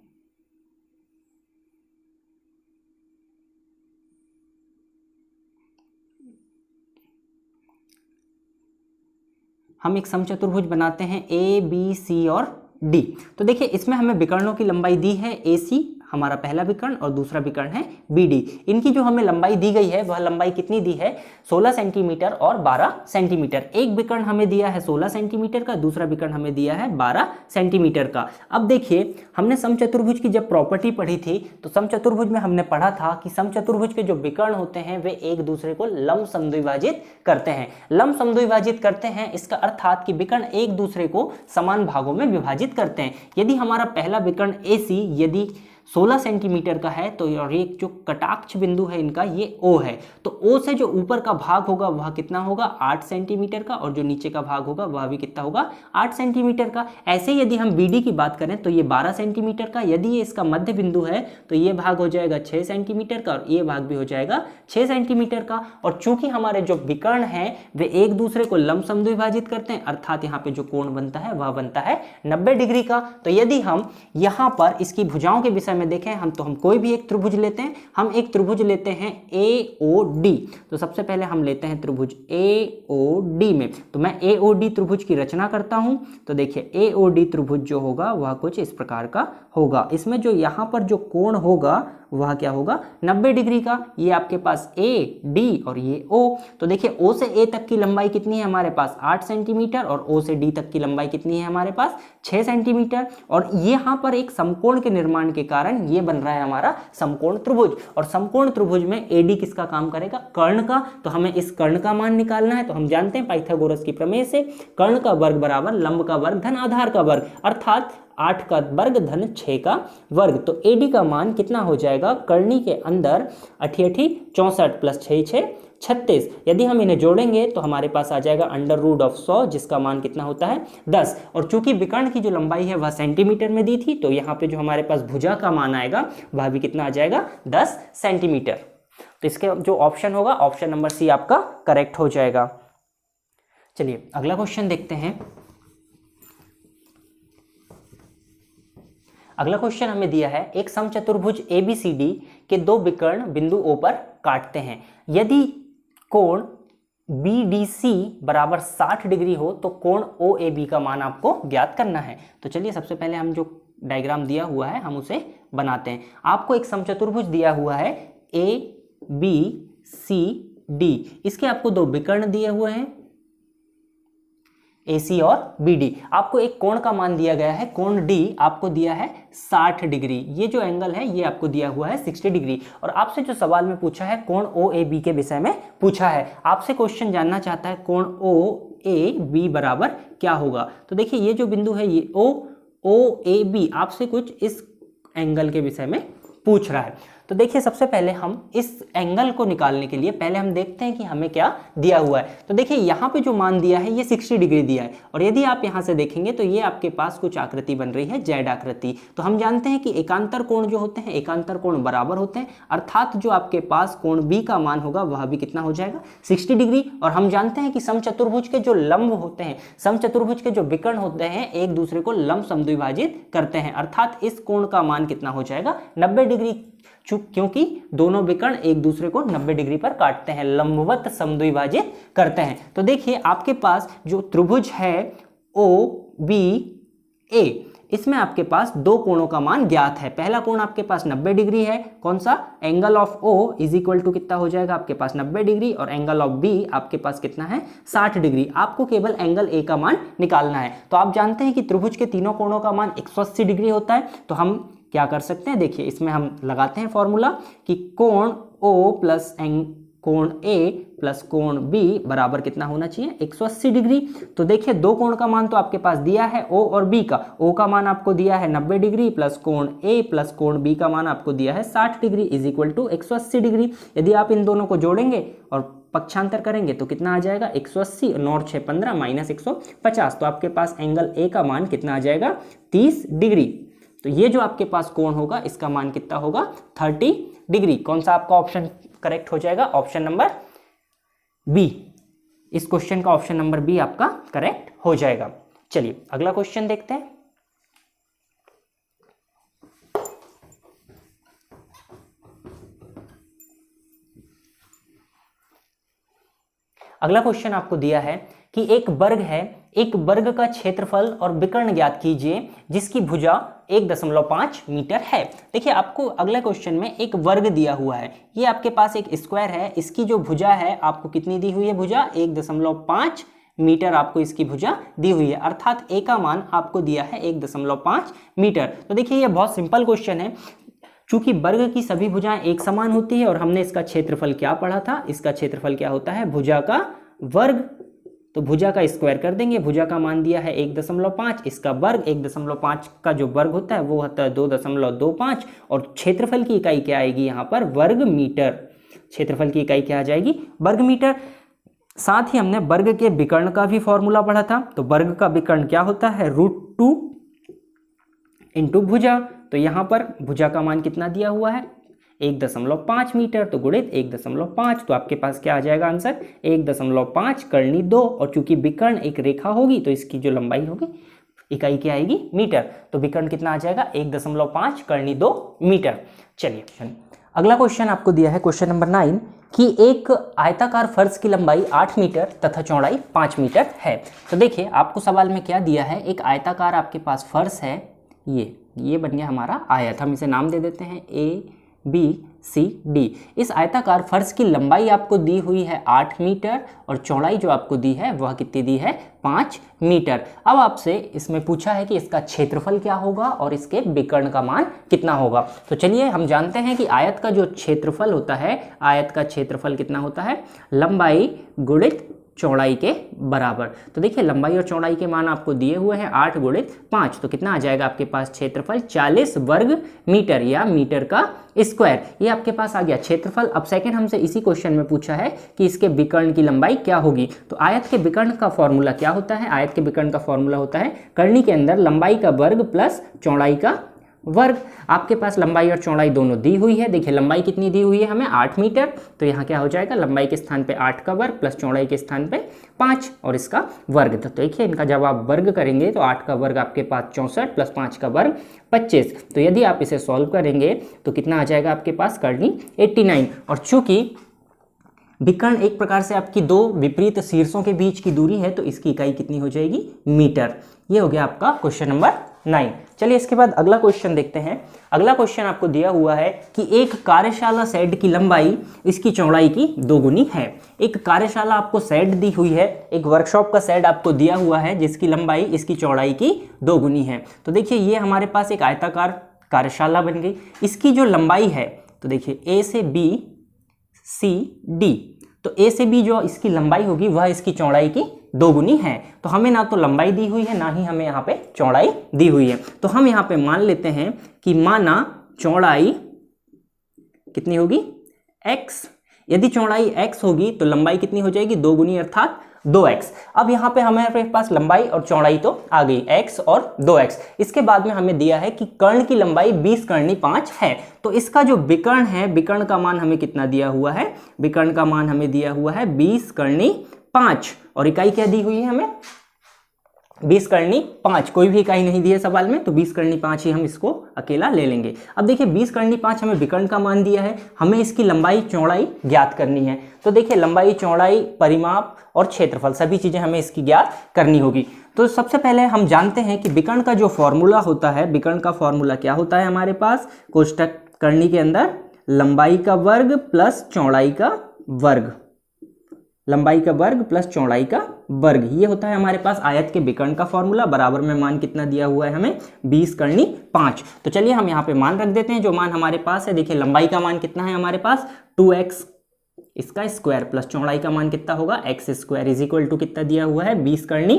हम एक समचतुर्भुज बनाते हैं ABC और D। तो देखिए इसमें हमें विकर्णों की लंबाई दी है AC, हमारा पहला विकर्ण, और दूसरा विकर्ण है BD। इनकी जो हमें लंबाई दी गई है वह लंबाई कितनी दी है, 16 सेंटीमीटर और 12 सेंटीमीटर। एक विकर्ण हमें दिया है 16 सेंटीमीटर का, दूसरा विकर्ण हमें दिया है 12 सेंटीमीटर का। अब देखिए हमने समचतुर्भुज की जब प्रॉपर्टी पढ़ी थी तो समचतुर्भुज में हमने पढ़ा था कि समचतुर्भुज के जो विकर्ण होते हैं वे एक दूसरे को लंब समद्विभाजित करते हैं। लंब समद्विभाजित करते हैं इसका अर्थात कि विकर्ण एक दूसरे को समान भागों में विभाजित करते हैं। यदि हमारा पहला विकर्ण AC यदि 16 सेंटीमीटर का है तो और एक जो कटाक्ष बिंदु है इनका ये O है, तो O से जो ऊपर का भाग होगा वह कितना होगा, 8 सेंटीमीटर का, और जो नीचे का भाग होगा वह भी कितना होगा, 8 सेंटीमीटर का। ऐसे यदि हम BD की बात करें तो ये 12 सेंटीमीटर का। यदि ये इसका मध्य बिंदु है तो ये भाग हो जाएगा 6 सेंटीमीटर का, और ये भाग भी हो जाएगा 6 सेंटीमीटर का। और चूंकि हमारे जो विकर्ण हैं वे एक दूसरे को लंब समद्विभाजित करते हैं, अर्थात यहाँ पे जो कोण बनता है वह बनता है 90 डिग्री का। तो यदि हम यहाँ पर इसकी भुजाओं के विषय में देखें हम, तो हम कोई भी एक त्रिभुज लेते हैं। हम एक त्रिभुज लेते हैं AOD। तो सबसे पहले हम लेते हैं त्रिभुज AOD में। तो मैं AOD त्रिभुज की रचना करता हूं। तो देखिए AOD त्रिभुज जो होगा वह कुछ इस प्रकार का होगा। इसमें जो यहां पर जो कोण होगा वह क्या होगा, 90 डिग्री का। ये आपके पास AD और ये O। तो देखिए O से A तक की लंबाई कितनी है हमारे पास, 8 सेंटीमीटर, और O से D तक की लंबाई कितनी है हमारे पास, 6 सेंटीमीटर। और यहाँ पर एक समकोण के निर्माण के कारण ये बन रहा है हमारा समकोण त्रिभुज। और समकोण त्रिभुज में AD किसका काम करेगा, कर्ण का। तो हमें इस कर्ण का मान निकालना है। तो हम जानते हैं पाइथागोरस की प्रमेय से, कर्ण का वर्ग बराबर लंब का वर्ग धन आधार का वर्ग, अर्थात 8 का वर्ग धन 6 का वर्ग। तो AD का मान कितना हो जाएगा, कर्णी के अंदर 8 8 64 प्लस 6 6 36। यदि हम इन्हें जोड़ेंगे तो हमारे पास आ जाएगा √100, जिसका मान कितना होता है 10। और चूंकि विकर्ण की जो लंबाई है वह सेंटीमीटर में दी थी, तो यहाँ पे जो हमारे पास भुजा का मान आएगा वह भी कितना आ जाएगा, 10 सेंटीमीटर। तो इसके जो ऑप्शन होगा, ऑप्शन नंबर C आपका करेक्ट हो जाएगा। चलिए अगला क्वेश्चन देखते हैं। अगला क्वेश्चन हमें दिया है, एक समचतुर्भुज ABCD के 2 विकर्ण बिंदु O पर काटते हैं। यदि कोण BDC बराबर 60 डिग्री हो तो कोण OAB का मान आपको ज्ञात करना है। तो चलिए सबसे पहले हम जो डायग्राम दिया हुआ है हम उसे बनाते हैं। आपको एक समचतुर्भुज दिया हुआ है ABCD, इसके आपको 2 विकर्ण दिए हुए हैं AC और BD। आपको एक कोण का मान दिया गया है, कोण D आपको दिया है 60 डिग्री। ये जो एंगल है ये आपको दिया हुआ है 60 डिग्री। और आपसे जो सवाल में पूछा है कोण OAB के विषय में पूछा है। आपसे क्वेश्चन जानना चाहता है कोण OAB बराबर क्या होगा। तो देखिए ये जो बिंदु है ये OAB आपसे कुछ इस एंगल के विषय में पूछ रहा है। तो देखिए सबसे पहले हम इस एंगल को निकालने के लिए पहले हम देखते हैं कि हमें क्या दिया हुआ है। तो देखिए यहाँ पे जो मान दिया है ये 60 डिग्री दिया है, और यदि आप यहाँ से देखेंगे तो ये आपके पास कुछ आकृति बन रही है जेड आकृति। तो हम जानते हैं कि एकांतर कोण जो होते हैं एकांतर कोण बराबर होते हैं, अर्थात जो आपके पास कोण बी का मान होगा वह भी कितना हो जाएगा 60 डिग्री। और हम जानते हैं कि समचतुर्भुज के जो लंब होते हैं, समचतुर्भुज के जो विकर्ण होते हैं एक दूसरे को लंब समद्विभाजित करते हैं, अर्थात इस कोण का मान कितना हो जाएगा 90 डिग्री, क्योंकि दोनों विकर्ण एक दूसरे को 90 डिग्री पर काटते हैं, लंबवत समद्विभाजित करते हैं। तो देखिए आपके पास जो त्रिभुज है OBA, इसमें आपके पास दो कोणों का मान ज्ञात है। पहला कोण आपके पास 90 डिग्री है, कौन सा, angle of O is equal to कितना हो जाएगा आपके पास 90 डिग्री, और एंगल ऑफ B आपके पास कितना है 60 डिग्री। आपको केवल एंगल A का मान निकालना है। तो आप जानते हैं कि त्रिभुज के तीनों कोणों का मान 180 डिग्री होता है। तो हम क्या कर सकते हैं, देखिए इसमें हम लगाते हैं फॉर्मूला कि कोण O प्लस कोण A प्लस कोण B बराबर कितना होना चाहिए 180 डिग्री। तो देखिए दो कोण का मान तो आपके पास दिया है O और B का, O का मान आपको दिया है 90 डिग्री प्लस कोण A प्लस कोण B का मान आपको दिया है 60 degree is equal to 180 degree. यदि आप इन दोनों को जोड़ेंगे और पक्षांतर करेंगे तो कितना आ जाएगा 180, 9 6 15 माइनस 150, तो आपके पास एंगल A का मान कितना आ जाएगा 30 डिग्री। तो ये जो आपके पास कोण होगा इसका मान कितना होगा 30 डिग्री। कौन सा आपका ऑप्शन करेक्ट हो जाएगा, ऑप्शन नंबर बी। इस क्वेश्चन का ऑप्शन नंबर बी आपका करेक्ट हो जाएगा। चलिए अगला क्वेश्चन देखते हैं। अगला क्वेश्चन आपको दिया है कि एक वर्ग है, एक वर्ग का क्षेत्रफल और विकर्ण ज्ञात कीजिए जिसकी भुजा 1.5 मीटर है। देखिए आपको अगले क्वेश्चन में एक वर्ग दिया हुआ है, ये आपके पास एक स्क्वायर है, इसकी जो भुजा है आपको कितनी दी हुई है, भुजा 1.5 मीटर आपको इसकी भुजा दी हुई है, अर्थात ए का मान आपको दिया है 1.5 मीटर। तो देखिए ये बहुत सिंपल क्वेश्चन है, चूंकि वर्ग की सभी भुजाएं एक समान होती है और हमने इसका क्षेत्रफल क्या पढ़ा था, इसका क्षेत्रफल क्या होता है भुजा का वर्ग। तो भुजा का स्क्वायर कर देंगे, भुजा का मान दिया है 1.5, इसका वर्ग 1.5 का जो वर्ग होता है वो होता है 2.25, और क्षेत्रफल की इकाई क्या आएगी यहाँ पर वर्ग मीटर। क्षेत्रफल की इकाई क्या आ जाएगी वर्ग मीटर। साथ ही हमने वर्ग के विकर्ण का भी फॉर्मूला पढ़ा था। तो वर्ग का विकर्ण क्या होता है √2 इंटू भुजा। तो यहाँ पर भुजा का मान कितना दिया हुआ है 1.5 मीटर, तो गुणित 1.5, तो आपके पास क्या आ जाएगा आंसर 1.5 करनी 2, और चूंकि विकर्ण एक रेखा होगी तो इसकी जो लंबाई होगी इकाई क्या आएगी मीटर, तो विकर्ण कितना आ जाएगा 1.5 करनी 2 मीटर। चलिए अगला क्वेश्चन आपको दिया है क्वेश्चन नंबर 9 कि एक आयताकार फर्श की लंबाई 8 मीटर तथा चौड़ाई 5 मीटर है। तो देखिए आपको सवाल में क्या दिया है, एक आयताकार आपके पास फर्श है, ये बन गया हमारा आयत, हम इसे नाम दे देते हैं ABCD। इस आयताकार फर्श की लंबाई आपको दी हुई है 8 मीटर और चौड़ाई जो आपको दी है वह कितनी दी है 5 मीटर। अब आपसे इसमें पूछा है कि इसका क्षेत्रफल क्या होगा और इसके विकर्ण का मान कितना होगा। तो चलिए हम जानते हैं कि आयत का जो क्षेत्रफल होता है, आयत का क्षेत्रफल कितना होता है लंबाई गुणित चौड़ाई के बराबर। तो देखिए लंबाई और चौड़ाई के मान आपको दिए हुए हैं 8 गुणित 5, तो कितना आ जाएगा आपके पास क्षेत्रफल 40 वर्ग मीटर या मीटर का स्क्वायर, ये आपके पास आ गया क्षेत्रफल। अब सेकंड हमसे इसी क्वेश्चन में पूछा है कि इसके विकर्ण की लंबाई क्या होगी। तो आयत के विकर्ण का फॉर्मूला क्या होता है, आयत के विकर्ण का फॉर्मूला होता है कर्णी के अंदर लंबाई का वर्ग प्लस चौड़ाई का वर्ग। आपके पास लंबाई और चौड़ाई दोनों दी हुई है, देखिए लंबाई कितनी दी हुई है हमें 8 मीटर, तो यहाँ क्या हो जाएगा लंबाई के स्थान पे 8 का वर्ग प्लस चौड़ाई के स्थान पे 5 और इसका वर्ग। तो देखिए इनका जब आप वर्ग करेंगे तो 8 का वर्ग आपके पास 64 प्लस 5 का वर्ग 25। तो यदि आप इसे सॉल्व करेंगे तो कितना आ जाएगा आपके पास कर्णी 89। और चूंकि विकर्ण एक प्रकार से आपकी दो विपरीत शीर्षों के बीच की दूरी है तो इसकी इकाई कितनी हो जाएगी मीटर। ये हो गया आपका क्वेश्चन नंबर 9। चलिए इसके बाद अगला क्वेश्चन देखते हैं। अगला क्वेश्चन आपको दिया हुआ है कि एक कार्यशाला शेड की लंबाई इसकी चौड़ाई की 2 गुनी है। एक कार्यशाला आपको शेड दी हुई है, एक वर्कशॉप का शेड आपको दिया हुआ है जिसकी लंबाई इसकी चौड़ाई की 2 गुनी है। तो देखिए ये हमारे पास एक आयताकार कार्यशाला बन गई। इसकी जो लंबाई है तो देखिए ए से बी सी डी, तो ए से बी जो इसकी लंबाई होगी वह इसकी चौड़ाई की 2 गुनी है। तो हमें ना तो लंबाई दी हुई है ना ही हमें यहाँ पे चौड़ाई दी हुई है। तो हम यहाँ पे मान लेते हैं कि माना चौड़ाई कितनी होगी x। यदि चौड़ाई x होगी तो लंबाई कितनी हो जाएगी 2 गुनी अर्थात 2x। अब यहाँ पे हमारे पास लंबाई और चौड़ाई तो आ गई x और 2x। इसके बाद में हमें दिया है कि कर्ण की लंबाई 20 कर्णी 5 है। तो इसका जो विकर्ण है, विकर्ण का मान हमें कितना दिया हुआ है, विकर्ण का मान हमें दिया हुआ है 20 कर्णी 5 और इकाई क्या दी हुई है हमें 20 कर्णी 5। कोई भी इकाई नहीं दी है सवाल में, तो 20 कर्णी 5 ही हम इसको अकेला ले लेंगे। अब देखिए 20 कर्णी 5 हमें विकर्ण का मान दिया है, हमें इसकी लंबाई चौड़ाई ज्ञात करनी है। तो देखिए लंबाई, चौड़ाई, परिमाप और क्षेत्रफल सभी चीजें हमें इसकी ज्ञात करनी होगी। तो सबसे पहले हम जानते हैं कि विकर्ण का जो फॉर्मूला होता है, विकर्ण का फॉर्मूला क्या होता है हमारे पास, कोष्टक कर्णी के अंदर लंबाई का वर्ग प्लस चौड़ाई का वर्ग, लंबाई का वर्ग प्लस चौड़ाई का वर्ग, ये होता है हमारे पास आयत के विकर्ण का फॉर्मूला। बराबर में मान कितना दिया हुआ है हमें 20 कर्णी 5। तो चलिए हम यहाँ पे मान रख देते हैं जो मान हमारे पास है। देखिए लंबाई का मान कितना है हमारे पास 2x इसका स्क्वायर प्लस चौड़ाई का मान कितना होगा x square is equal to कितना दिया हुआ है 20 कर्णी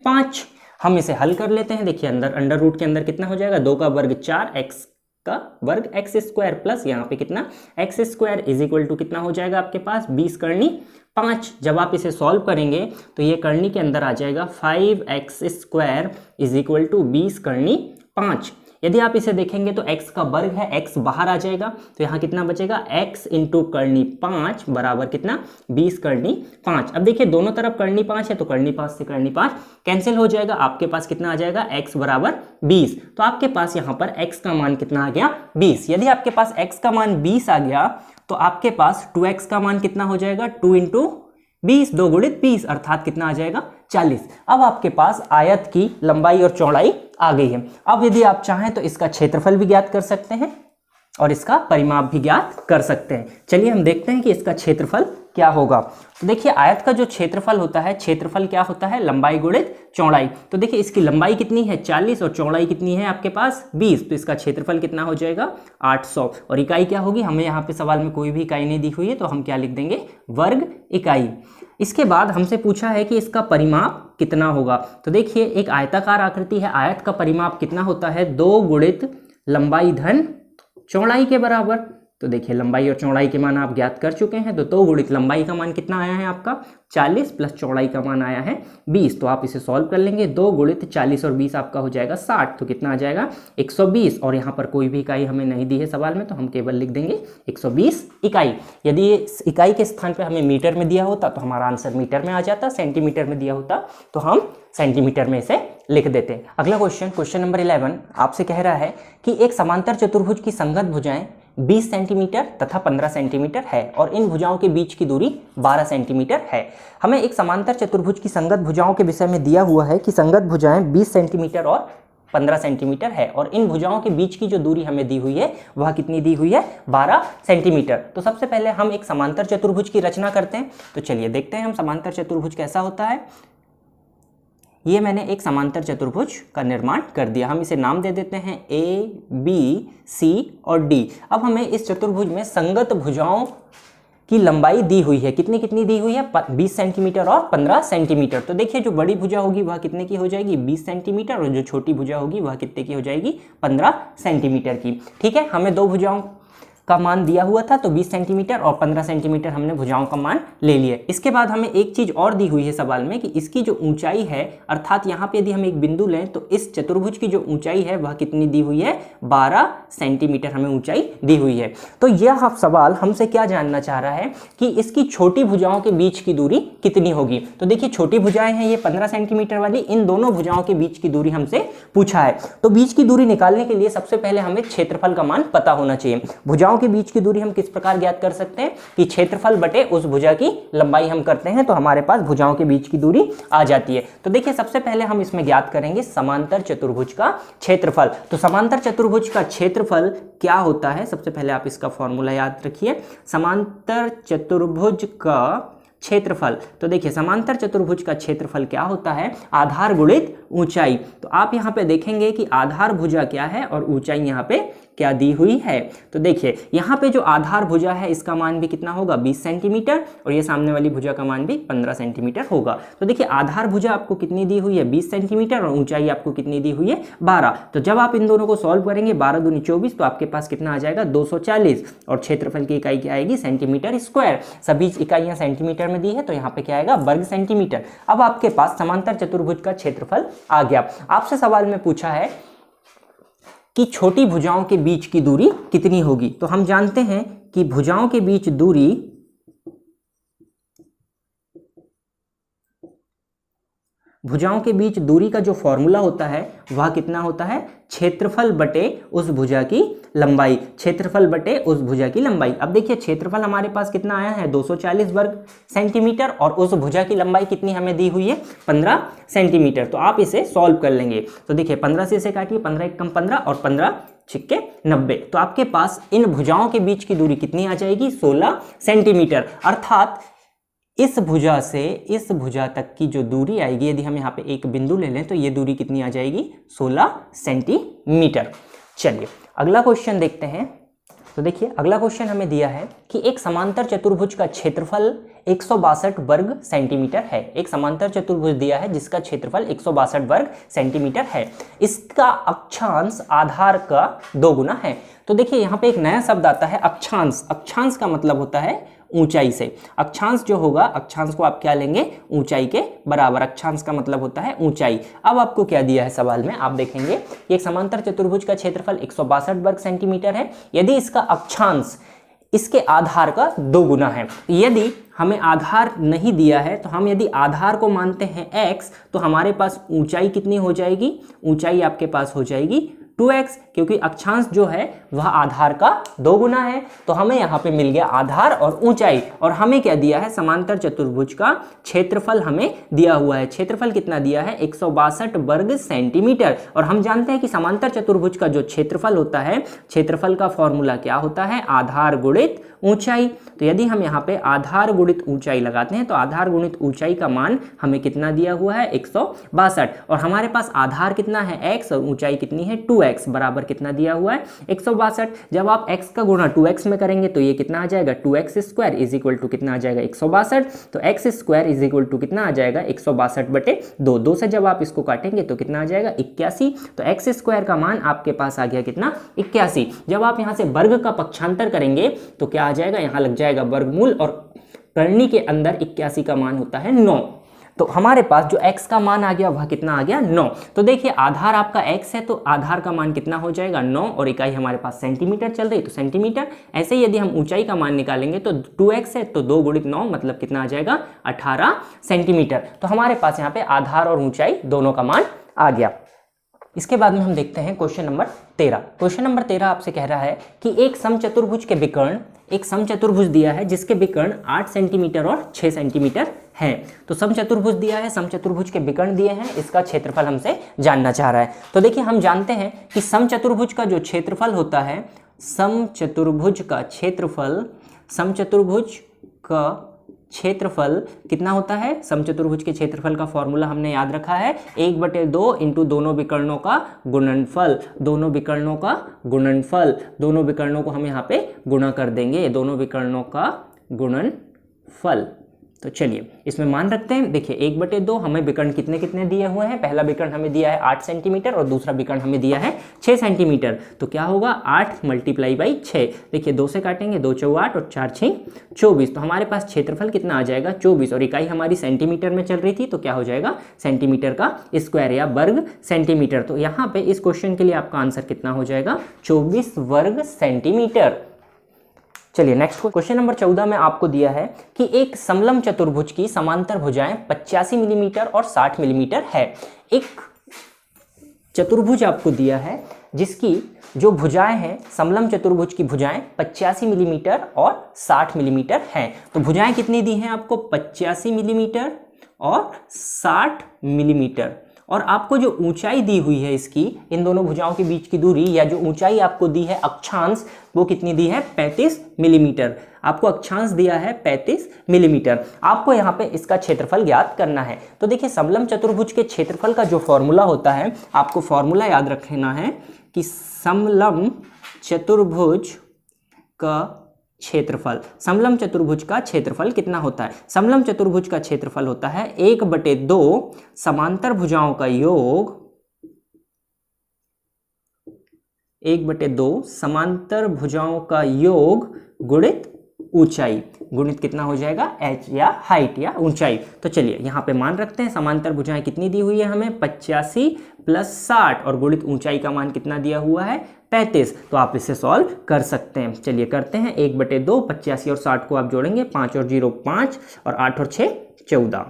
5। हम इसे हल कर लेते हैं। देखिए अंदर अंडर रूट के अंदर कितना हो जाएगा 2 का वर्ग 4 x का वर्ग x स्क्वायर प्लस यहाँ पे कितना x square is equal to कितना हो जाएगा आपके पास 20 कर्णी 5। जब आप इसे सॉल्व करेंगे तो ये कर्णी के अंदर आ जाएगा 5x square is equal to 20 कर्णी 5। यदि आप इसे देखेंगे तो x का वर्ग है, x बाहर आ जाएगा तो यहाँ कितना बचेगा x इंटू कर्णी 5 बराबर कितना 20 कर्णी 5। अब देखिए दोनों तरफ कर्णी 5 है तो कर्णी 5 से कर्णी 5 कैंसिल हो जाएगा, आपके पास कितना आ जाएगा x बराबर 20। तो आपके पास यहाँ पर x का मान कितना आ गया 20। यदि आपके पास x का मान 20 आ गया तो आपके पास 2x का मान कितना हो जाएगा 2 इंटू 20 2 गुणित 20 अर्थात कितना आ जाएगा 40। अब आपके पास आयत की लंबाई और चौड़ाई आ गई है। अब यदि आप चाहें तो इसका क्षेत्रफल भी ज्ञात कर सकते हैं और इसका परिमाप भी ज्ञात कर सकते हैं। चलिए हम देखते हैं कि इसका क्षेत्रफल क्या होगा। तो देखिए आयत का जो क्षेत्रफल होता है, क्षेत्रफल क्या होता है लंबाई गुणित चौड़ाई। तो देखिए इसकी लंबाई कितनी है 40 और चौड़ाई कितनी है आपके पास 20, तो इसका क्षेत्रफल कितना हो जाएगा 800। और इकाई क्या होगी, हमें यहाँ पे सवाल में कोई भी इकाई नहीं दी हुई है तो हम क्या लिख देंगे वर्ग इकाई। इसके बाद हमसे पूछा है कि इसका परिमाप कितना होगा। तो देखिए एक आयताकार आकृति है, आयत का परिमाप कितना होता है 2 गुणित लंबाई धन चौड़ाई के बराबर। तो देखिए लंबाई और चौड़ाई के मान आप ज्ञात कर चुके हैं। तो 2 गुणित लंबाई का मान कितना आया है आपका 40 प्लस चौड़ाई का मान आया है 20। तो आप इसे सॉल्व कर लेंगे, 2 गुणित 40 और 20 आपका हो जाएगा 60। तो कितना आ जाएगा 120। और यहाँ पर कोई भी इकाई हमें नहीं दी है सवाल में तो हम केवल लिख देंगे 120 इकाई। यदि इस इकाई के स्थान पर हमें मीटर में दिया होता तो हमारा आंसर मीटर में आ जाता, सेंटीमीटर में दिया होता तो हम सेंटीमीटर में इसे लिख देते हैं। अगला क्वेश्चन नंबर 11 आपसे कह रहा है कि एक समांतर चतुर्भुज की संगत भुजाएं 20 सेंटीमीटर तथा 15 सेंटीमीटर है और इन भुजाओं के बीच की दूरी 12 सेंटीमीटर है। हमें एक समांतर चतुर्भुज की संगत भुजाओं के विषय में दिया हुआ है कि संगत भुजाएं 20 सेंटीमीटर और 15 सेंटीमीटर है और इन भुजाओं के बीच की जो दूरी हमें दी हुई है वह कितनी दी हुई है 12 सेंटीमीटर। तो सबसे पहले हम एक समांतर चतुर्भुज की रचना करते हैं। तो चलिए देखते हैं हम समांतर चतुर्भुज कैसा होता है। ये मैंने एक समांतर चतुर्भुज का निर्माण कर दिया, हम इसे नाम दे देते हैं A, B, C और D। अब हमें इस चतुर्भुज में संगत भुजाओं की लंबाई दी हुई है, कितनी कितनी दी हुई है 20 सेंटीमीटर और 15 सेंटीमीटर। तो देखिए जो बड़ी भुजा होगी वह कितने की हो जाएगी 20 सेंटीमीटर और जो छोटी भुजा होगी वह कितने की हो जाएगी 15 सेंटीमीटर की। ठीक है, हमें दो भुजाओं का मान दिया हुआ था तो 20 सेंटीमीटर और 15 सेंटीमीटर हमने भुजाओं का मान ले लिया। इसके बाद हमें एक चीज और दी हुई है सवाल में कि इसकी जो ऊंचाई है, अर्थात यहाँ पे यदि हम एक बिंदु लें तो इस चतुर्भुज की जो ऊंचाई है वह कितनी दी हुई है 12 सेंटीमीटर हमें ऊंचाई दी हुई है। तो यह सवाल हमसे क्या जानना चाह रहा है कि इसकी छोटी भुजाओं के बीच की दूरी कितनी होगी। तो देखिए छोटी भुजाएं हैं ये 15 सेंटीमीटर वाली, इन दोनों भुजाओं के बीच की दूरी हमसे पूछा है। तो बीच की दूरी निकालने के लिए सबसे पहले हमें क्षेत्रफल का मान पता होना चाहिए। भुजाओं भुजाओं के बीच की दूरी हम किस प्रकार ज्ञात कर सकते हैं कि क्षेत्रफल बटे उस भुजा की लंबाई हम करते हैं, तो हमारे पास भुजाओं के बीच की दूरी आ जाती है। तो देखिए सबसे पहले हम इसमें ज्ञात करेंगे समांतर चतुर्भुज का क्षेत्रफल। तो समांतर चतुर्भुज का क्षेत्रफल क्या होता है, सबसे पहले आप इसका फॉर्मूला याद रखिए। समांतर चतुर्भुज का क्षेत्रफल, तो देखिए समांतर चतुर्भुज का क्षेत्रफल क्या होता है, आधार गुणित ऊंचाई। तो आप यहाँ पे देखेंगे कि आधार भुजा क्या है और ऊंचाई यहाँ पे क्या दी हुई है। तो देखिए यहाँ पे जो आधार भुजा है इसका मान भी कितना होगा, 20 सेंटीमीटर, और ये सामने वाली भुजा का मान भी 15 सेंटीमीटर होगा। तो देखिए आधार भुजा आपको कितनी दी हुई है, 20 सेंटीमीटर, और ऊंचाई आपको कितनी दी हुई है, 12। तो जब आप इन दोनों को सॉल्व करेंगे 12 दूनी 24, तो आपके पास कितना आ जाएगा, 240, और क्षेत्रफल की इकाई क्या आएगी, सेंटीमीटर स्क्वायर। सभी इकाइयां सेंटीमीटर में दी है, तो यहाँ पे क्या आएगा, वर्ग सेंटीमीटर। अब आपके पास समांतर चतुर्भुज का क्षेत्रफल आ गया। आपसे सवाल में पूछा है कि छोटी भुजाओं के बीच की दूरी कितनी होगी। तो हम जानते हैं कि भुजाओं के बीच दूरी का जो फॉर्मूला होता है वह कितना होता है, क्षेत्रफल बटे उस भुजा की लंबाई, क्षेत्रफल बटे उस भुजा की लंबाई। अब देखिए क्षेत्रफल हमारे पास कितना आया है, 240 वर्ग सेंटीमीटर, और उस भुजा की लंबाई कितनी हमें दी हुई है, 15 सेंटीमीटर। तो आप इसे सॉल्व कर लेंगे। तो देखिए 15 से इसे काटिए, 15 एक कम 15 और 15 छिक्के 90। तो आपके पास इन भुजाओं के बीच की दूरी कितनी आ जाएगी, 16 सेंटीमीटर। अर्थात इस भुजा से इस भुजा तक की जो दूरी आएगी, यदि हम यहाँ पे एक बिंदु ले लें तो ये दूरी कितनी आ जाएगी, 16 सेंटीमीटर। चलिए अगला क्वेश्चन देखते हैं। तो देखिए अगला क्वेश्चन हमें दिया है कि एक समांतर चतुर्भुज का क्षेत्रफल 162 वर्ग सेंटीमीटर है। एक समांतर चतुर्भुज दिया है जिसका क्षेत्रफल 162 वर्ग सेंटीमीटर है। इसका अक्षांश आधार का 2 गुना है। तो देखिए यहाँ पे एक नया शब्द आता है अक्षांश। अक्षांश का मतलब होता है ऊंचाई से। अक्षांश जो होगा, अक्षांश को आप क्या लेंगे, ऊंचाई के बराबर। अक्षांश का मतलब होता है ऊंचाई। अब आपको क्या दिया है सवाल में, आप देखेंगे कि एक समांतर चतुर्भुज का क्षेत्रफल 162 वर्ग सेंटीमीटर है। यदि इसका अक्षांश इसके आधार का 2 गुना है। यदि हमें आधार नहीं दिया है तो हम यदि आधार को मानते हैं x, तो हमारे पास ऊंचाई कितनी हो जाएगी, ऊंचाई आपके पास हो जाएगी 2x, क्योंकि अक्षांश जो है वह आधार का 2 गुना है। तो हमें यहाँ पे मिल गया आधार और ऊंचाई, और हमें क्या दिया है, समांतर चतुर्भुज का क्षेत्रफल हमें दिया हुआ है। क्षेत्रफल कितना दिया है, 162 वर्ग सेंटीमीटर। और हम जानते हैं कि समांतर चतुर्भुज का जो क्षेत्रफल होता है, क्षेत्रफल का फॉर्मूला क्या होता है, आधार गुणित ऊंचाई। तो यदि हम यहाँ पे आधार गुणित ऊंचाई लगाते हैं तो आधार गुणित ऊंचाई का मान हमें कितना दिया हुआ है, 162, और हमारे पास आधार कितना है, x, और ऊंचाई कितनी है, 2x, बराबर कितना दिया हुआ है, 162। जब आप x का गुणा 2x में करेंगे तो ये कितना आ जाएगा, 2x square is equal to कितना आ जाएगा, 162। तो x square is equal to कितना आ जाएगा, 162 बटे 2। 2 से जब आप इसको काटेंगे तो कितना आ जाएगा, 81। तो x स्क्वायर का मान आपके पास आ गया कितना, 81। जब आप यहाँ से वर्ग का पक्षांतर करेंगे तो क्या आ जाएगा, यहाँ लग जाएगा वर्गमूल, और करनी के अंदर 81 का मान होता है 9। तो हमारे पास जो x का मान आ गया वह कितना आ गया, 9। तो देखिए आधार आपका x है तो आधार का मान कितना हो जाएगा, 9, और इकाई हमारे पास सेंटीमीटर चल रही है तो सेंटीमीटर। ऐसे ही यदि हम ऊंचाई का मान निकालेंगे तो 2x है तो 2 गुणित 9 मतलब कितना आ जाएगा, 18 सेंटीमीटर। तो हमारे पास यहाँ पे आधार और ऊंचाई दोनों का मान आ गया। इसके बाद में हम देखते हैं क्वेश्चन नंबर 13। क्वेश्चन नंबर 13 आपसे कह रहा है कि एक समचतुर्भुज के विकर्ण, एक समचतुर्भुज दिया है जिसके विकर्ण 8 सेंटीमीटर और 6 सेंटीमीटर हैं। तो समचतुर्भुज दिया है, समचतुर्भुज के विकर्ण दिए हैं, इसका क्षेत्रफल हमसे जानना चाह रहा है। तो देखिए हम जानते हैं कि समचतुर्भुज का जो क्षेत्रफल होता है, समचतुर्भुज का क्षेत्रफल, समचतुर्भुज का क्षेत्रफल कितना होता है, समचतुर्भुज के क्षेत्रफल का फॉर्मूला हमने याद रखा है, 1/2 इंटू दोनों विकर्णों का गुणनफल। दोनों विकर्णों का गुणनफल, दोनों विकर्णों को हम यहाँ पे गुणा कर देंगे, दोनों विकर्णों का गुणनफल। तो चलिए इसमें मान रखते हैं। देखिए 1/2 हमें विकर्ण कितने कितने दिए हुए हैं, पहला विकर्ण हमें दिया है 8 सेंटीमीटर और दूसरा विकर्ण हमें दिया है 6 सेंटीमीटर। तो क्या होगा, 8 × 6। देखिए 2 से काटेंगे, 2 × 8 और 4 × 24। तो हमारे पास क्षेत्रफल कितना आ जाएगा, 24, और इकाई हमारी सेंटीमीटर में चल रही थी तो क्या हो जाएगा, सेंटीमीटर का स्क्वायर या वर्ग सेंटीमीटर। तो यहाँ पे इस क्वेश्चन के लिए आपका आंसर कितना हो जाएगा, 24 वर्ग सेंटीमीटर। चलिए नेक्स्ट क्वेश्चन नंबर 14 में आपको दिया है कि एक समलंब चतुर्भुज की समांतर भुजाएं 85 मिलीमीटर और 60 मिलीमीटर है। एक चतुर्भुज आपको दिया है जिसकी जो भुजाएं हैं समलंब चतुर्भुज की भुजाएं 85 मिलीमीटर और 60 मिलीमीटर हैं। तो भुजाएं कितनी दी हैं आपको? 85 मिलीमीटर और 60 मिलीमीटर। और आपको जो ऊंचाई दी हुई है इसकी, इन दोनों भुजाओं के बीच की दूरी या जो ऊंचाई आपको दी है अक्षांश, वो कितनी दी है? 35 मिलीमीटर। आपको अक्षांश दिया है 35 मिलीमीटर। आपको यहाँ पे इसका क्षेत्रफल ज्ञात करना है। तो देखिए समलंब चतुर्भुज के क्षेत्रफल का जो फॉर्मूला होता है, आपको फॉर्मूला याद रखना है कि समलंब चतुर्भुज का क्षेत्रफल, समलंब चतुर्भुज का क्षेत्रफल कितना होता है? समलंब चतुर्भुज का क्षेत्रफल होता है 1/2 समांतर भुजाओं का योग, 1/2 समांतर भुजाओं का योग गुणित ऊंचाई। गुणित कितना हो जाएगा? h या हाइट या ऊंचाई। तो चलिए यहाँ पे मान रखते हैं समांतर भुजाएं कितनी दी हुई है हमें? 85 + 60 और गुणित ऊंचाई का मान कितना दिया हुआ है? 35। तो आप इसे सॉल्व कर सकते हैं। चलिए करते हैं। 1/2 85 और 60 को आप जोड़ेंगे, 5 और 0 5 और 8 और 6 14,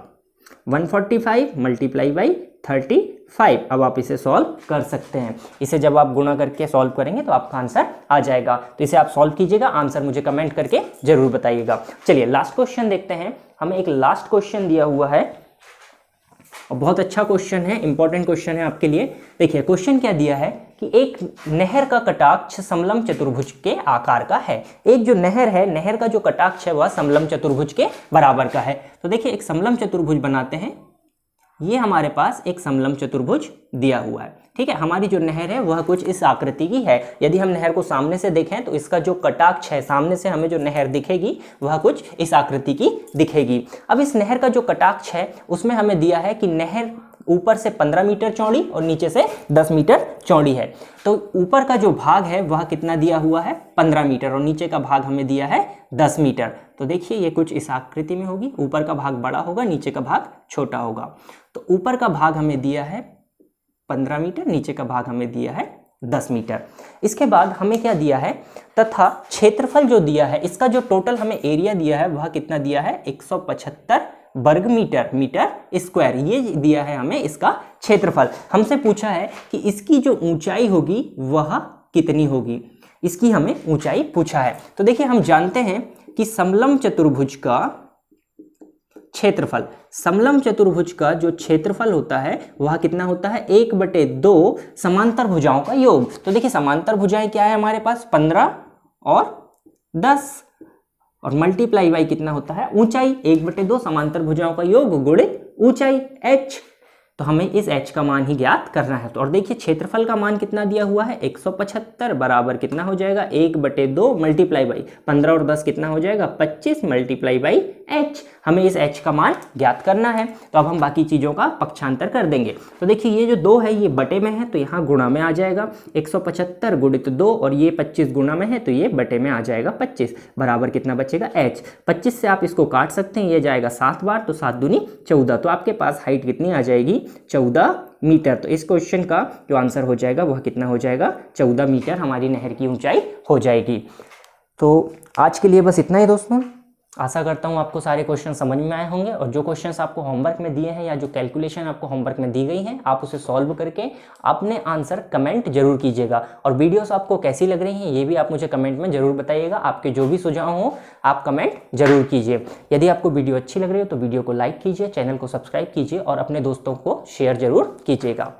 145 × 35। अब आप इसे सॉल्व कर सकते हैं। इसे जब आप गुणा करके सॉल्व करेंगे तो आपका आंसर आ जाएगा। तो इसे आप सॉल्व कीजिएगा, आंसर मुझे कमेंट करके जरूर बताइएगा। चलिए लास्ट क्वेश्चन देखते हैं। हमें एक लास्ट क्वेश्चन दिया हुआ है और बहुत अच्छा क्वेश्चन है, इंपॉर्टेंट क्वेश्चन है आपके लिए। देखिए क्वेश्चन क्या दिया है कि एक नहर का कटाक्ष समलंब चतुर्भुज के आकार का है। एक जो नहर है, नहर का जो कटाक्ष है वह समलंब चतुर्भुज के बराबर का है। तो देखिए एक समलंब चतुर्भुज बनाते हैं। ये हमारे पास एक समलंब चतुर्भुज दिया हुआ है, ठीक है। हमारी जो नहर है वह कुछ इस आकृति की है। यदि हम नहर को सामने से देखें तो इसका जो कटाक्ष है, सामने से हमें जो नहर दिखेगी वह कुछ इस आकृति की दिखेगी। अब इस नहर का जो कटाक्ष है उसमें हमें दिया है कि नहर ऊपर से 15 मीटर चौड़ी और नीचे से 10 मीटर चौड़ी है। तो ऊपर का जो भाग है वह कितना दिया हुआ है? 15 मीटर और नीचे का भाग हमें दिया है 10 मीटर। तो देखिए ये कुछ इस आकृति में होगी। ऊपर का भाग बड़ा होगा, नीचे का भाग छोटा होगा। तो ऊपर का भाग हमें दिया है 15 मीटर, नीचे का भाग हमें दिया है 10 मीटर। इसके बाद हमें क्या दिया है? तथा क्षेत्रफल जो दिया है, इसका जो टोटल हमें एरिया दिया है वह कितना दिया है? 175 वर्ग मीटर स्क्वायर। ये दिया है हमें इसका क्षेत्रफल। हमसे पूछा है कि इसकी जो ऊंचाई होगी वह कितनी होगी, इसकी हमें ऊंचाई पूछा है। तो देखिए हम जानते हैं कि समलंब चतुर्भुज का क्षेत्रफल, समलंब चतुर्भुज का जो क्षेत्रफल होता है वह कितना होता है? 1/2 समांतर भुजाओं का योग। तो देखिए समांतर भुजाएं क्या है हमारे पास? 15 और 10 और मल्टीप्लाई बाई कितना होता है? ऊंचाई। 1/2 समांतर भुजाओं का योग गुणित ऊंचाई h। तो हमें इस h का मान ही ज्ञात करना है। तो और देखिए क्षेत्रफल का मान कितना दिया हुआ है? 175 बराबर कितना हो जाएगा? 1/2 मल्टीप्लाई बाई 15 और 10 कितना हो जाएगा? 25 मल्टीप्लाई बाई h। हमें इस h का मान ज्ञात करना है। तो अब हम बाकी चीज़ों का पक्षांतर कर देंगे। तो देखिए ये जो 2 है ये बटे में है तो यहाँ गुणा में आ जाएगा। 175 गुणित 2 और ये 25 गुणा में है तो ये बटे में आ जाएगा 25 बराबर कितना बचेगा? h। 25 से आप इसको काट सकते हैं, ये जाएगा 7 बार तो 7 दूनी 14। तो आपके पास हाइट कितनी आ जाएगी? 14 मीटर। तो इस क्वेश्चन का जो आंसर हो जाएगा वह कितना हो जाएगा? 14 मीटर हमारी नहर की ऊंचाई हो जाएगी। तो आज के लिए बस इतना ही दोस्तों। आशा करता हूँ आपको सारे क्वेश्चन समझ में आए होंगे और जो क्वेश्चंस आपको होमवर्क में दिए हैं या जो कैलकुलेशन आपको होमवर्क में दी गई हैं आप उसे सॉल्व करके अपने आंसर कमेंट जरूर कीजिएगा। और वीडियोस आपको कैसी लग रही हैं ये भी आप मुझे कमेंट में जरूर बताइएगा। आपके जो भी सुझाव हो आप कमेंट जरूर कीजिए। यदि आपको वीडियो अच्छी लग रही हो तो वीडियो को लाइक कीजिए, चैनल को सब्सक्राइब कीजिए और अपने दोस्तों को शेयर जरूर कीजिएगा।